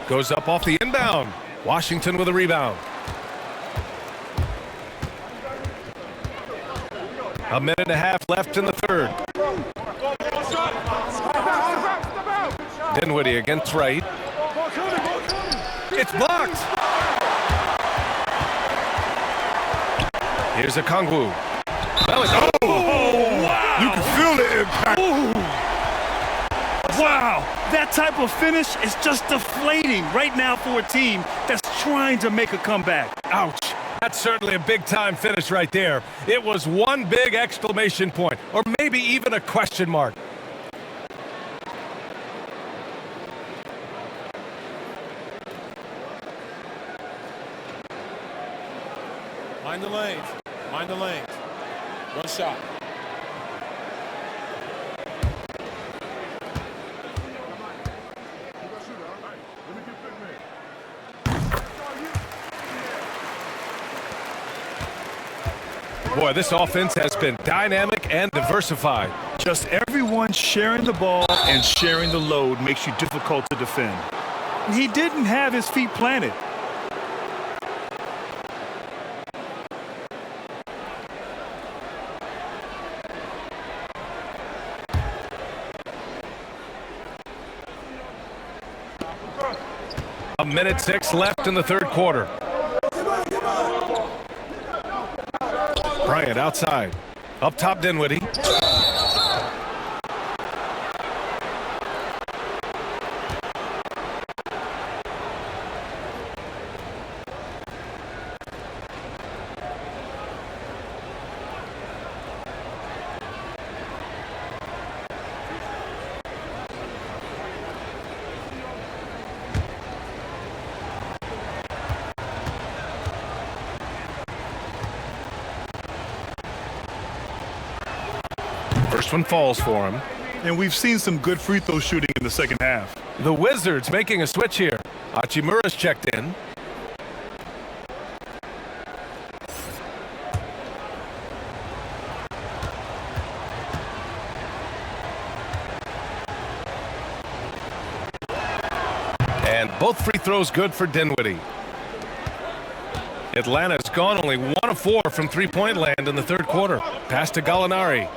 Goes up off the inbound. Washington with a rebound. A minute and a half left in the third. Dinwiddie against Wright. It's blocked. Here's Okongwu. Wow. You can feel the impact. Wow, that type of finish is just deflating right now for a team that's trying to make a comeback. Ouch. That's certainly a big-time finish right there. It was one big exclamation point, or maybe even a question mark. Mind the lanes. Mind the lanes. One shot. Boy, this offense has been dynamic and diversified. Just everyone sharing the ball and sharing the load makes you difficult to defend. He didn't have his feet planted. A minute 6 left in the third quarter. Bryant outside. Up top, Dinwiddie. First one falls for him. And we've seen some good free throw shooting in the second half. The Wizards making a switch here. Hachimura's checked in. And both free throws good for Dinwiddie. Atlanta's gone only 1 of 4 from three-point land in the third quarter. Pass to Gallinari.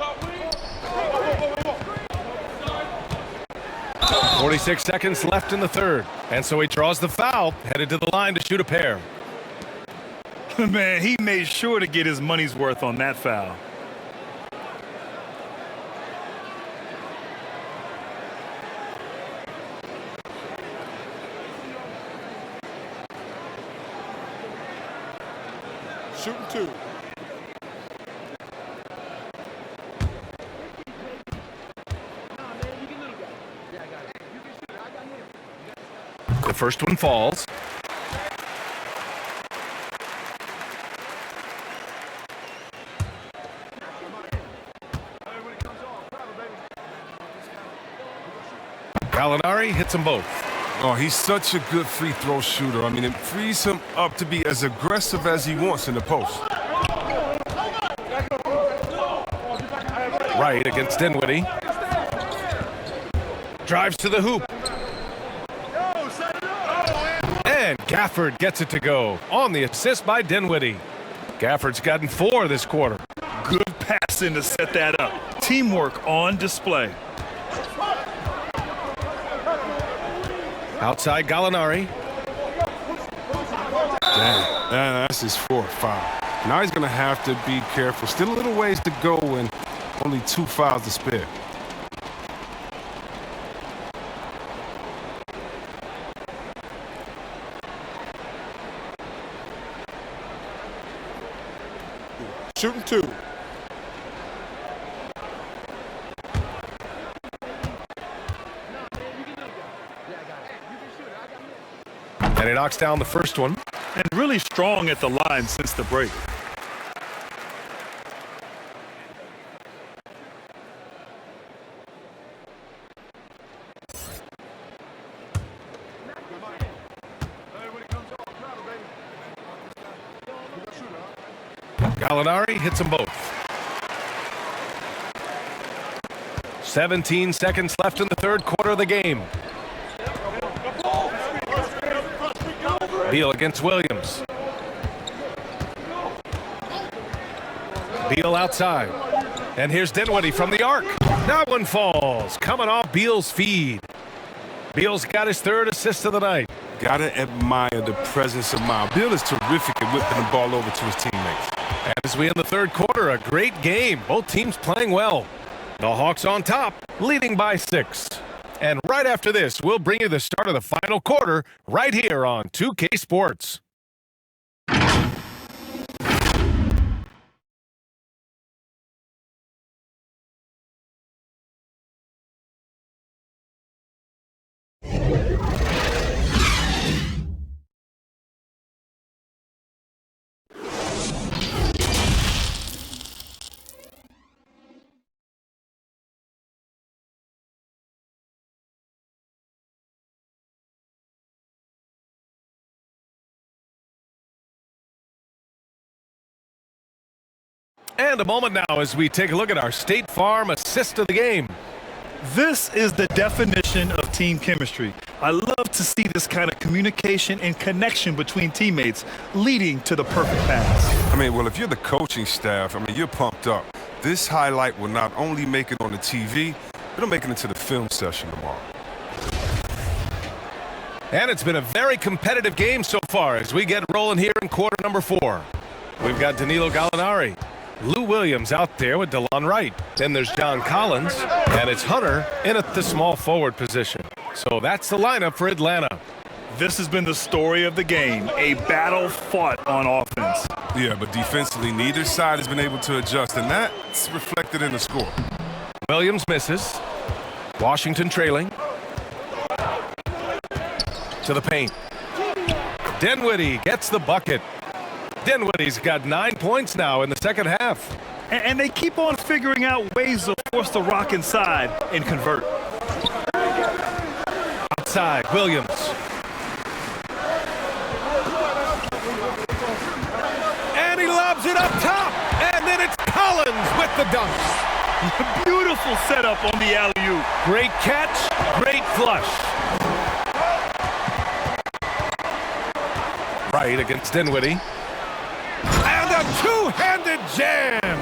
46 seconds left in the third. And so he draws the foul, headed to the line to shoot a pair. Man, he made sure to get his money's worth on that foul. Shooting 2. The first one falls. Gallinari hits them both. Oh, he's such a good free throw shooter. I mean, it frees him up to be as aggressive as he wants in the post. Right against Dinwiddie. Drives to the hoop. And Gafford gets it to go on the assist by Dinwiddie. Gafford's gotten 4 this quarter. Good passing to set that up. Teamwork on display. Outside Gallinari. Dang, that's his 4th foul. Now he's going to have to be careful. Still a little ways to go and only 2 fouls to spare. Shooting 2. And he knocks down the first one. And really strong at the line since the break. Gallinari hits them both. 17 seconds left in the third quarter of the game. Beal against Williams. Beal outside. And here's Dinwiddie from the arc. That one falls, coming off Beal's feed. Beal's got his 3rd assist of the night. Gotta admire the presence of mind. Beal is terrific at whipping the ball over to his teammates. And as we end the third quarter, a great game. Both teams playing well. The Hawks on top, leading by 6. And right after this, we'll bring you the start of the final quarter right here on 2K Sports. And a moment now as we take a look at our State Farm assist of the game. This is the definition of team chemistry. I love to see this kind of communication and connection between teammates leading to the perfect pass. I mean, well, if you're the coaching staff, I mean, you're pumped up. This highlight will not only make it on the TV, it'll make it into the film session tomorrow. And it's been a very competitive game so far as we get rolling here in quarter number 4. We've got Danilo Gallinari. Lou Williams out there with DeLon Wright. Then there's John Collins, and it's Hunter in at the small forward position. So that's the lineup for Atlanta. This has been the story of the game, a battle fought on offense. Yeah, but defensively, neither side has been able to adjust, and that's reflected in the score. Williams misses. Washington trailing. To the paint. Dinwiddie gets the bucket. Dinwiddie's got 9 points now in the second half. And they keep on figuring out ways to force the rock inside and convert. Outside, Williams. And he lobs it up top. And then it's Collins with the dunk. Beautiful setup on the alley-oop. Great catch, great flush. Right against Dinwiddie. And a two-handed jam.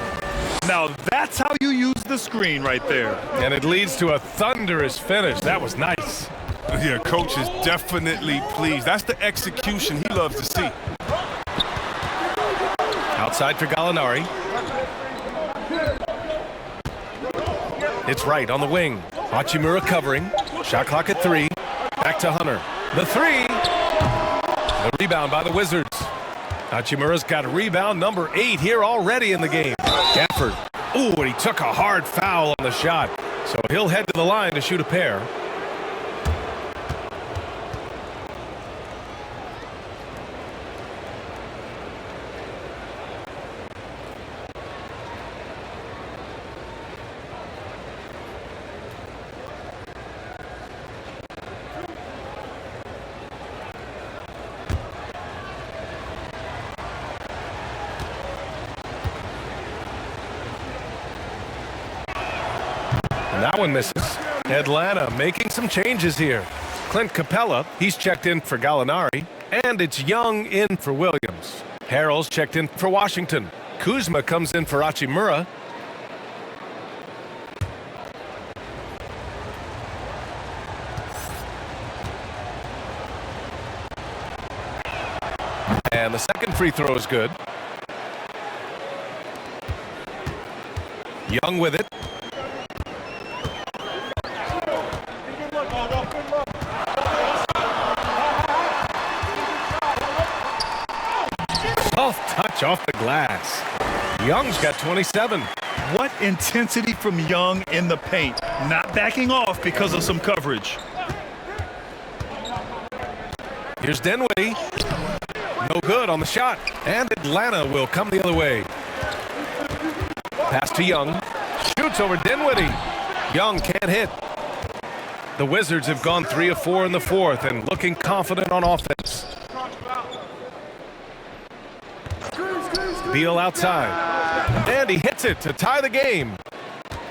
Now that's how you use the screen right there. And it leads to a thunderous finish. That was nice. Yeah, coach is definitely pleased. That's the execution he loves to see. Outside for Gallinari. It's right on the wing. Hachimura covering. Shot clock at 3. Back to Hunter. The 3. The rebound by the Wizards. Hachimura's got a rebound number 8 here already in the game. Gafford. Ooh, and he took a hard foul on the shot. So he'll head to the line to shoot a pair. And that one misses. Atlanta making some changes here. Clint Capella, he's checked in for Gallinari. And it's Young in for Williams. Harrell's checked in for Washington. Kuzma comes in for Hachimura. And the second free throw is good. Young with it. Soft touch off the glass. Young's got 27. What intensity from Young in the paint. Not backing off because of some coverage. Here's Dinwiddie. No good on the shot. And Atlanta will come the other way. Pass to Young. Shoots over Dinwiddie. Young can't hit. The Wizards have gone 3 of 4 in the fourth and looking confident on offense. Beal outside. And he hits it to tie the game.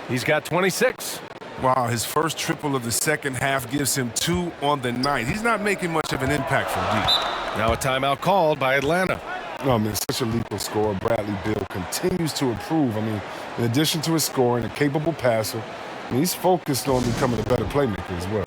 He's got 26. Wow, his first triple of the second half gives him 2 on the night. He's not making much of an impact from deep. Now a timeout called by Atlanta. Oh, man, such a lethal scorer. Bradley Beal continues to improve. I mean, in addition to his scoring, a capable passer, he's focused on becoming a better playmaker as well.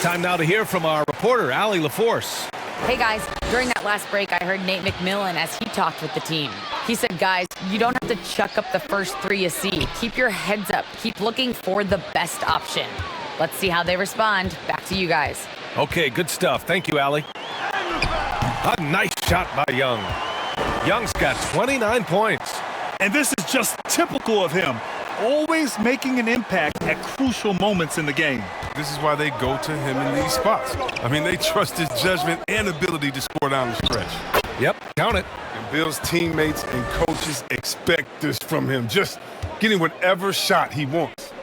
Time now to hear from our reporter, Allie LaForce. Hey guys, during that last break, I heard Nate McMillan as he talked with the team. He said, guys, you don't have to chuck up the first 3 you see. Keep your heads up. Keep looking for the best option. Let's see how they respond. Back to you guys. Okay, good stuff. Thank you, Allie. A nice shot by Young. Young's got 29 points. And this is just typical of him. Always making an impact at crucial moments in the game. This is why they go to him in these spots. I mean, they trust his judgment and ability to score down the stretch. Yep, count it. And Bill's teammates and coaches expect this from him, just getting whatever shot he wants.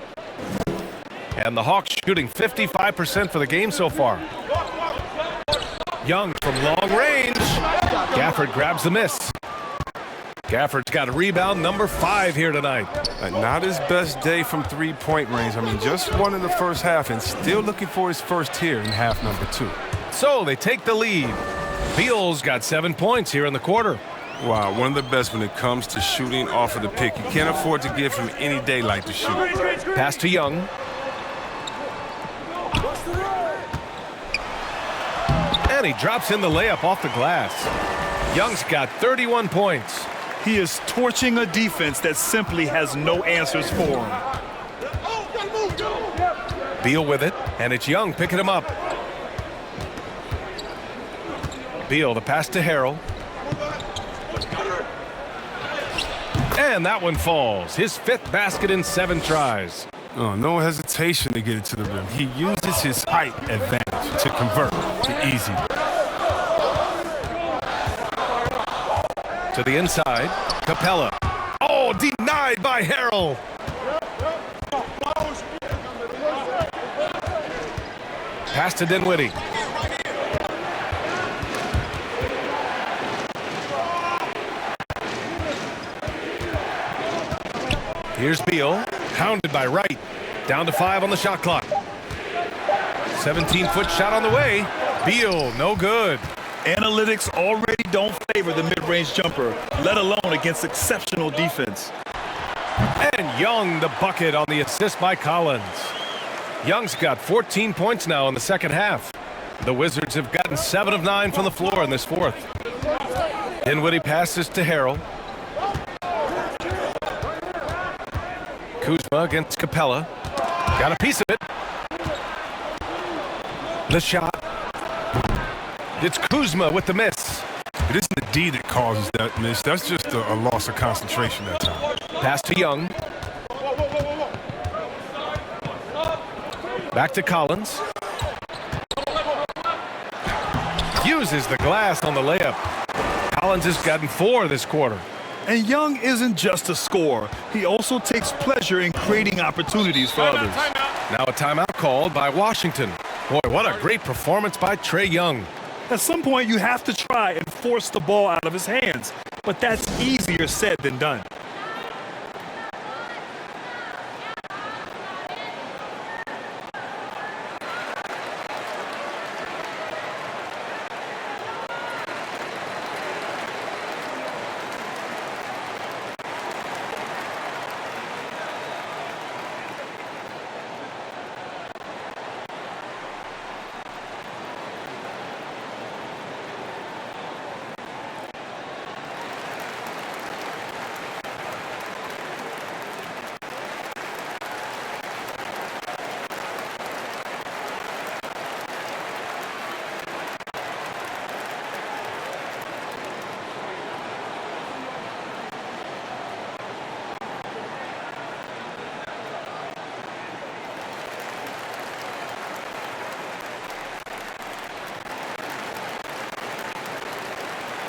And the Hawks shooting 55% for the game so far. Young from long range. Gafford grabs the miss. Gafford's got a rebound number 5 here tonight. Not his best day from three-point range. I mean, just one in the first half and still looking for his first here in half number 2. So they take the lead. Beal's got 7 points here in the quarter. Wow, one of the best when it comes to shooting off of the pick. You can't afford to give him any daylight to shoot. Pass to Young. And he drops in the layup off the glass. Young's got 31 points. He is torching a defense that simply has no answers for him. Beal with it, and it's Young picking him up. Beal, the pass to Harrell. And that one falls. His 5th basket in 7 tries. Oh, no hesitation to get it to the rim. He uses his height advantage to convert to easy. To the inside, Capella. Oh, denied by Harrell. Pass to Dinwiddie. Here's Beal, hounded by Wright. Down to 5 on the shot clock. 17-foot shot on the way. Beal, no good. Analytics already don't favor the mid-range jumper, let alone against exceptional defense. And Young, the bucket on the assist by Collins. Young's got 14 points now in the second half. The Wizards have gotten 7 of 9 from the floor in this fourth. Dinwiddie passes to Harrell. Kuzma against Capella. Got a piece of it. The shot. It's Kuzma with the miss. It isn't the D that causes that miss. That's just a loss of concentration that time. Pass to Young. Back to Collins. Uses the glass on the layup. Collins has gotten 4 this quarter. And Young isn't just a scorer. He also takes pleasure in creating opportunities for others. Now a timeout called by Washington. Boy, what a great performance by Trae Young. At some point, you have to try and force the ball out of his hands. But that's easier said than done.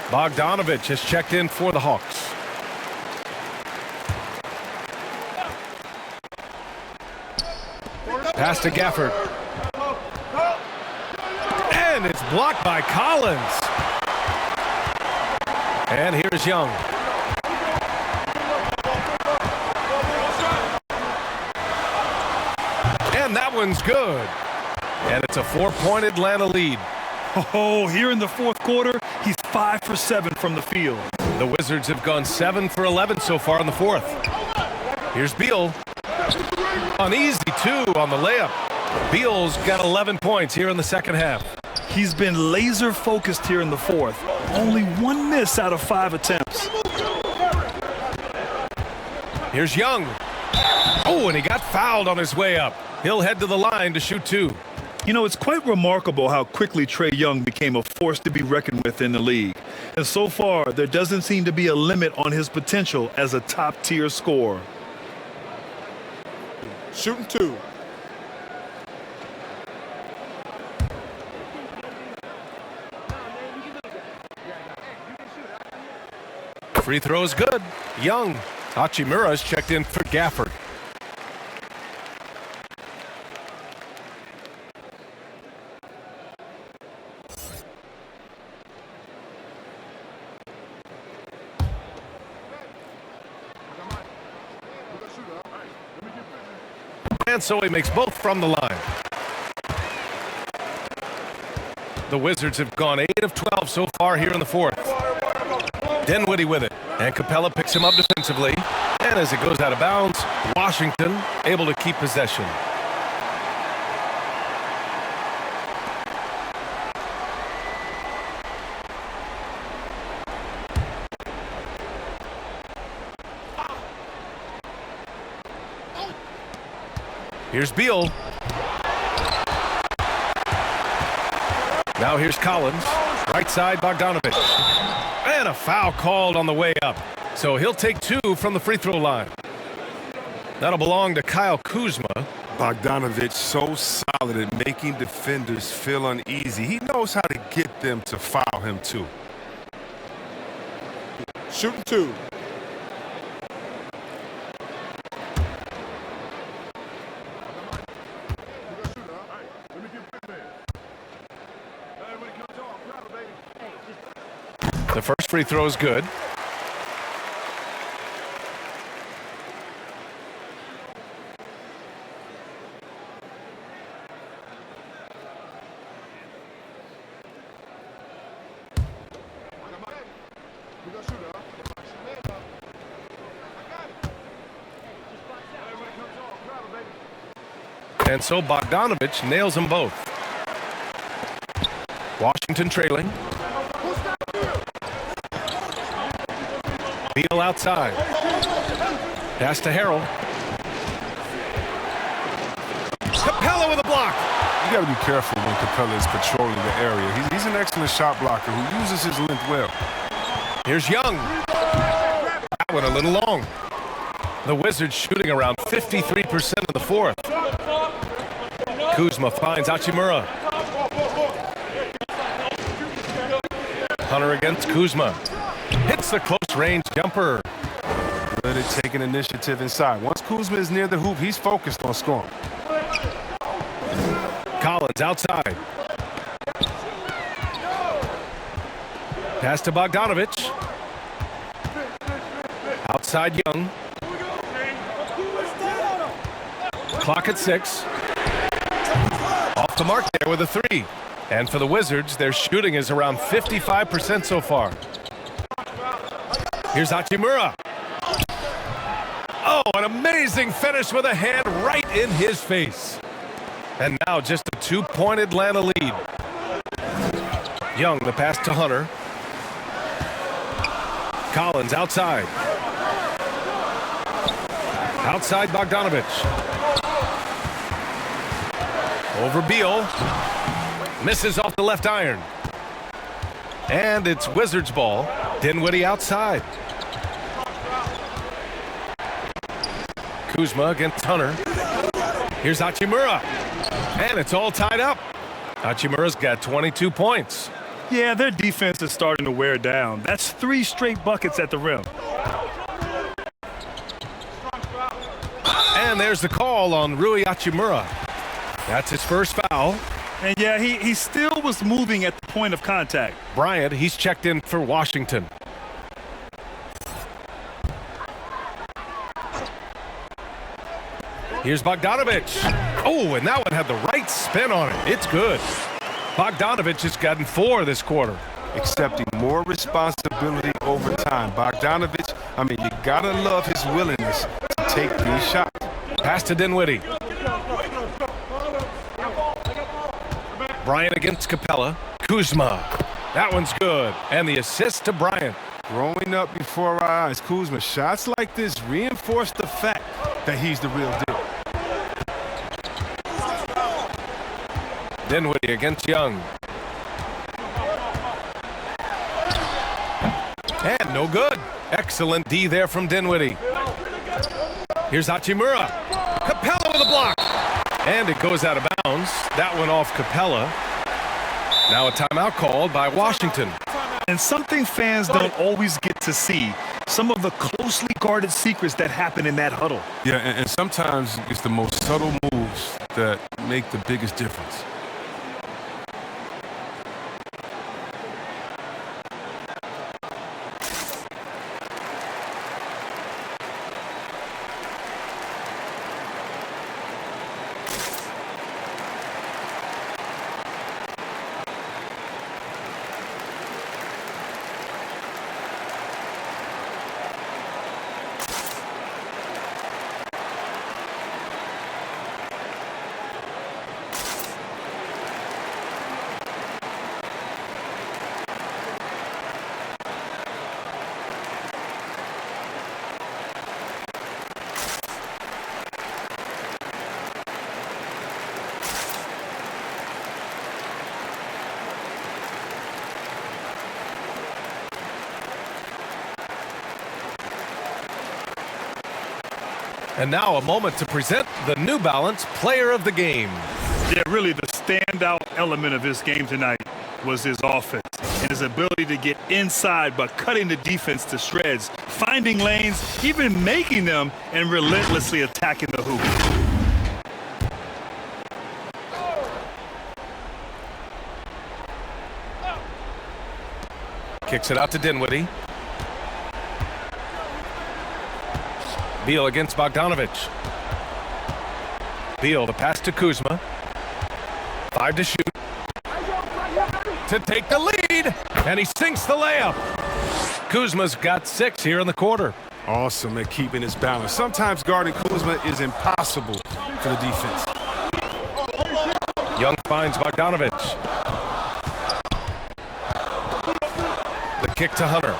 Bogdanovich has checked in for the Hawks. Pass to Gafford. And it's blocked by Collins. And here's Young. And that one's good. And it's a 4-point Atlanta lead. Oh, here in the fourth quarter, he's 5 for 7 from the field. The Wizards have gone 7 for 11 so far in the fourth. Here's Beal. An easy 2 on the layup. Beal's got 11 points here in the second half. He's been laser focused here in the fourth. Only 1 miss out of 5 attempts. Here's Young. Oh, and he got fouled on his way up. He'll head to the line to shoot 2. You know, it's quite remarkable how quickly Trae Young became a force to be reckoned with in the league. And so far, there doesn't seem to be a limit on his potential as a top-tier scorer. Shooting 2. Free throw is good. Young. Hachimura's checked in for Gafford. And so he makes both from the line. The Wizards have gone 8 of 12 so far here in the fourth. Dinwiddie with it. And Capella picks him up defensively. And as it goes out of bounds, Washington able to keep possession. Here's Beal. Now here's Collins. Right side, Bogdanovich. And a foul called on the way up. So he'll take 2 from the free throw line. That'll belong to Kyle Kuzma. Bogdanovich so solid at making defenders feel uneasy. He knows how to get them to foul him too. Shooting 2. The first free throw is good. And so Bogdanovich nails them both. Washington trailing. Beal outside. Pass to Harrell. You got to be careful when Capella is patrolling the area. He's an excellent shot blocker who uses his length well. Here's Young. That one a little long. The Wizards shooting around 53% in the fourth. Kuzma finds Hachimura. Hunter against Kuzma. Hits the close-range jumper. Good at taking initiative inside. Once Kuzma is near the hoop, he's focused on scoring. Collins outside. Pass to Bogdanovich. Outside Young. Clock at 6. Off the mark there with a 3. And for the Wizards, their shooting is around 55% so far. Here's Hachimura. Oh, an amazing finish with a hand right in his face. And now just a 2-point Atlanta lead. Young, the pass to Hunter. Collins outside. Outside Bogdanovich. Over Beal. Misses off the left iron. And it's Wizards ball. Dinwiddie outside. Kuzma against Hunter. Here's Hachimura. And it's all tied up. Hachimura's got 22 points. Yeah, their defense is starting to wear down. That's 3 straight buckets at the rim. And there's the call on Rui Hachimura. That's his first foul. And yeah, he still was moving at the point of contact. Bryant, he's checked in for Washington. Here's Bogdanovich. Oh, and that one had the right spin on it. It's good. Bogdanovich has gotten 4 this quarter. Accepting more responsibility over time. Bogdanovich, I mean, you gotta love his willingness to take these shots. Pass to Dinwiddie. Bryant against Capella. Kuzma. That one's good. And the assist to Bryant. Growing up before our eyes, Kuzma, shots like this reinforce the fact that he's the real deal. Dinwiddie against Young. And no good. Excellent D there from Dinwiddie. Here's Hachimura. Capella with a block. And it goes out of bounds. That went off Capella. Now a timeout called by Washington. And something fans don't always get to see. Some of the closely guarded secrets that happen in that huddle. Yeah, and sometimes it's the most subtle moves that make the biggest difference. And now a moment to present the New Balance Player of the Game. Yeah, really the standout element of his game tonight was his offense and his ability to get inside but cutting the defense to shreds, finding lanes, even making them, and relentlessly attacking the hoop. Kicks it out to Dinwiddie. Beal against Bogdanovich. Beal, the pass to Kuzma. 5 to shoot. To take the lead. And he sinks the layup. Kuzma's got 6 here in the quarter. Awesome at keeping his balance. Sometimes guarding Kuzma is impossible for the defense. Young finds Bogdanovich. The kick to Hunter.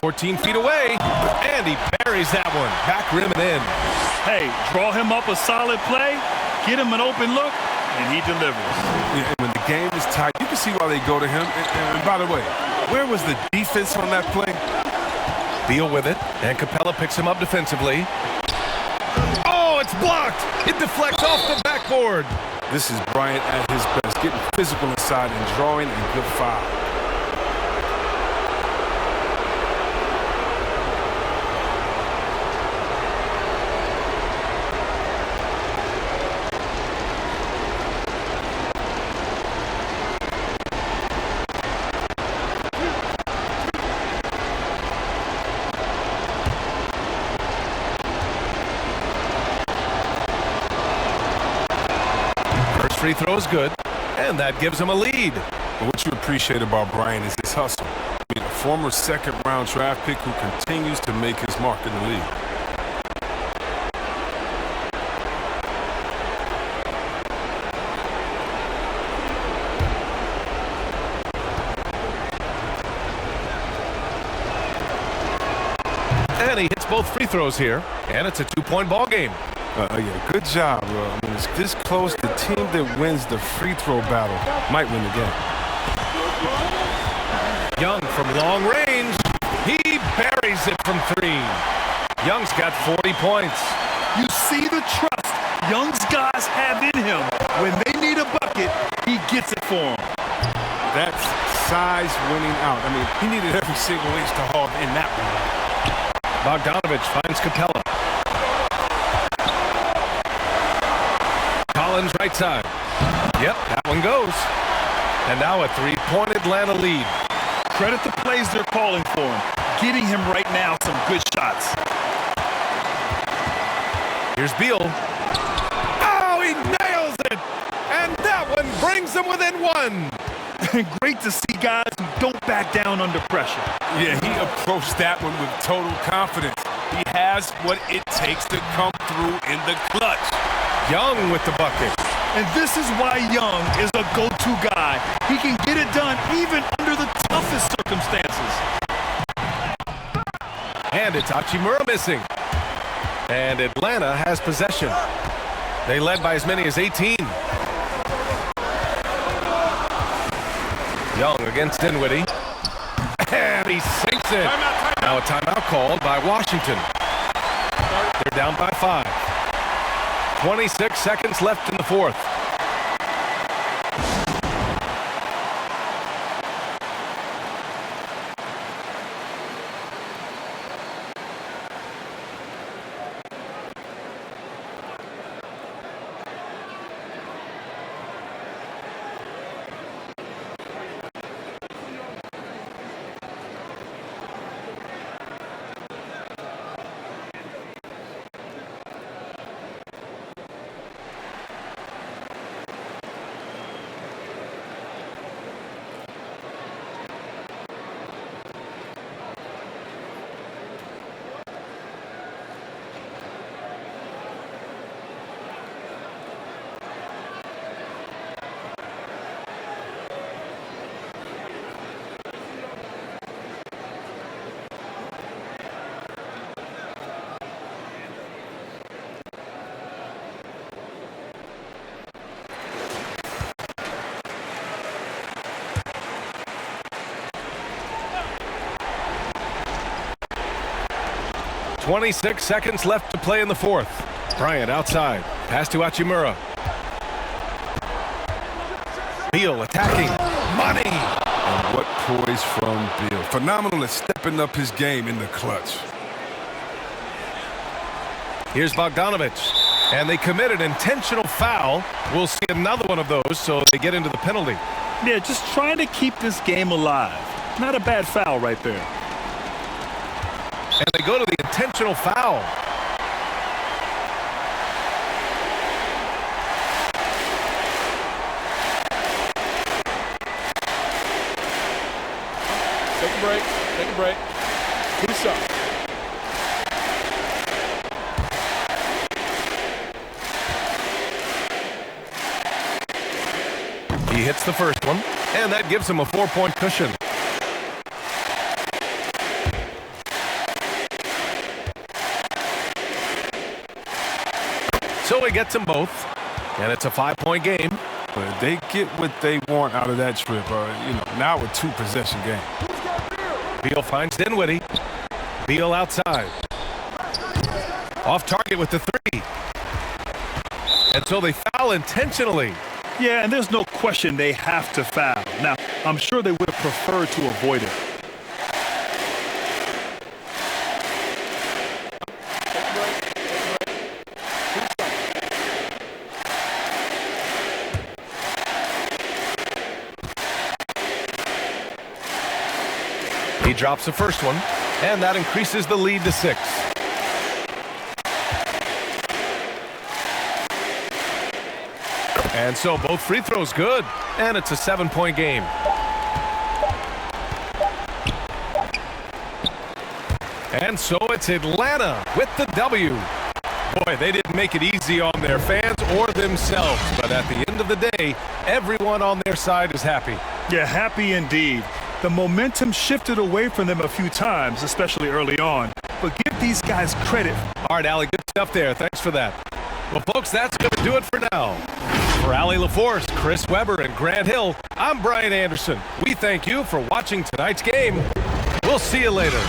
14 feet away, and he buries that one. Back rim and in. Hey, draw him up a solid play, get him an open look, and he delivers. Yeah, and when the game is tight, you can see why they go to him. And by the way, where was the defense on that play? Beal with it, and Capella picks him up defensively. Oh, it's blocked! It deflects off the backboard. This is Bryant at his best, getting physical inside and drawing a good foul. Free throw is good, and that gives him a lead. But what you appreciate about Bryant is his hustle. I mean, a former second-round draft pick who continues to make his mark in the league. And he hits both free throws here, and it's a two-point ball game. Yeah, good job. When it's this close, the team that wins the free throw battle might win the game. Young from long range. He buries it from three. Young's got 40 points. You see the trust Young's guys have in him. When they need a bucket, he gets it for them. That's size winning out. I mean, he needed every single inch to haul in that one. Bogdanovich finds Capella. Collins right side. Yep, that one goes. And now a three-point Atlanta lead. Credit the plays they're calling for him. Getting him right now some good shots. Here's Beal. Oh, he nails it! And that one brings him within one. Great to see guys who don't back down under pressure. Yeah, he approached that one with total confidence. He has what it takes to come through in the clutch. Young with the bucket. And this is why Young is a go-to guy. He can get it done even under the toughest circumstances. And it's Hachimura missing. And Atlanta has possession. They led by as many as 18. Young against Dinwiddie. And he sinks it. Now a timeout called by Washington. They're down by 5. 26 seconds left in the fourth. .26 seconds left to play in the fourth. Bryant outside. Pass to Hachimura. Beal attacking. Money! And what poise from Beal. Phenomenal at stepping up his game in the clutch. Here's Bogdanovich. And they committed intentional foul. We'll see another one of those, so they get into the penalty. Yeah, just trying to keep this game alive. Not a bad foul right there. And they go to the intentional foul. Take a break. Take a break. Who's up? He hits the first one, and that gives him a 4-point cushion. So he gets them both, and it's a 5-point game. But they get what they want out of that trip. Now a 2-possession game. Beal finds Dinwiddie. Beal outside. Off target with the 3. And so they foul intentionally. Yeah, and there's no question they have to foul. Now, I'm sure they would have preferred to avoid it. He drops the first one, and that increases the lead to 6. And so both free throws good, and it's a 7-point game. And so it's Atlanta with the W. Boy, they didn't make it easy on their fans or themselves, but at the end of the day, everyone on their side is happy. Yeah, happy indeed. The momentum shifted away from them a few times, especially early on. But give these guys credit. All right, Allie, good stuff there. Thanks for that. Well, folks, that's going to do it for now. For Allie LaForce, Chris Webber, and Grant Hill, I'm Brian Anderson. We thank you for watching tonight's game. We'll see you later.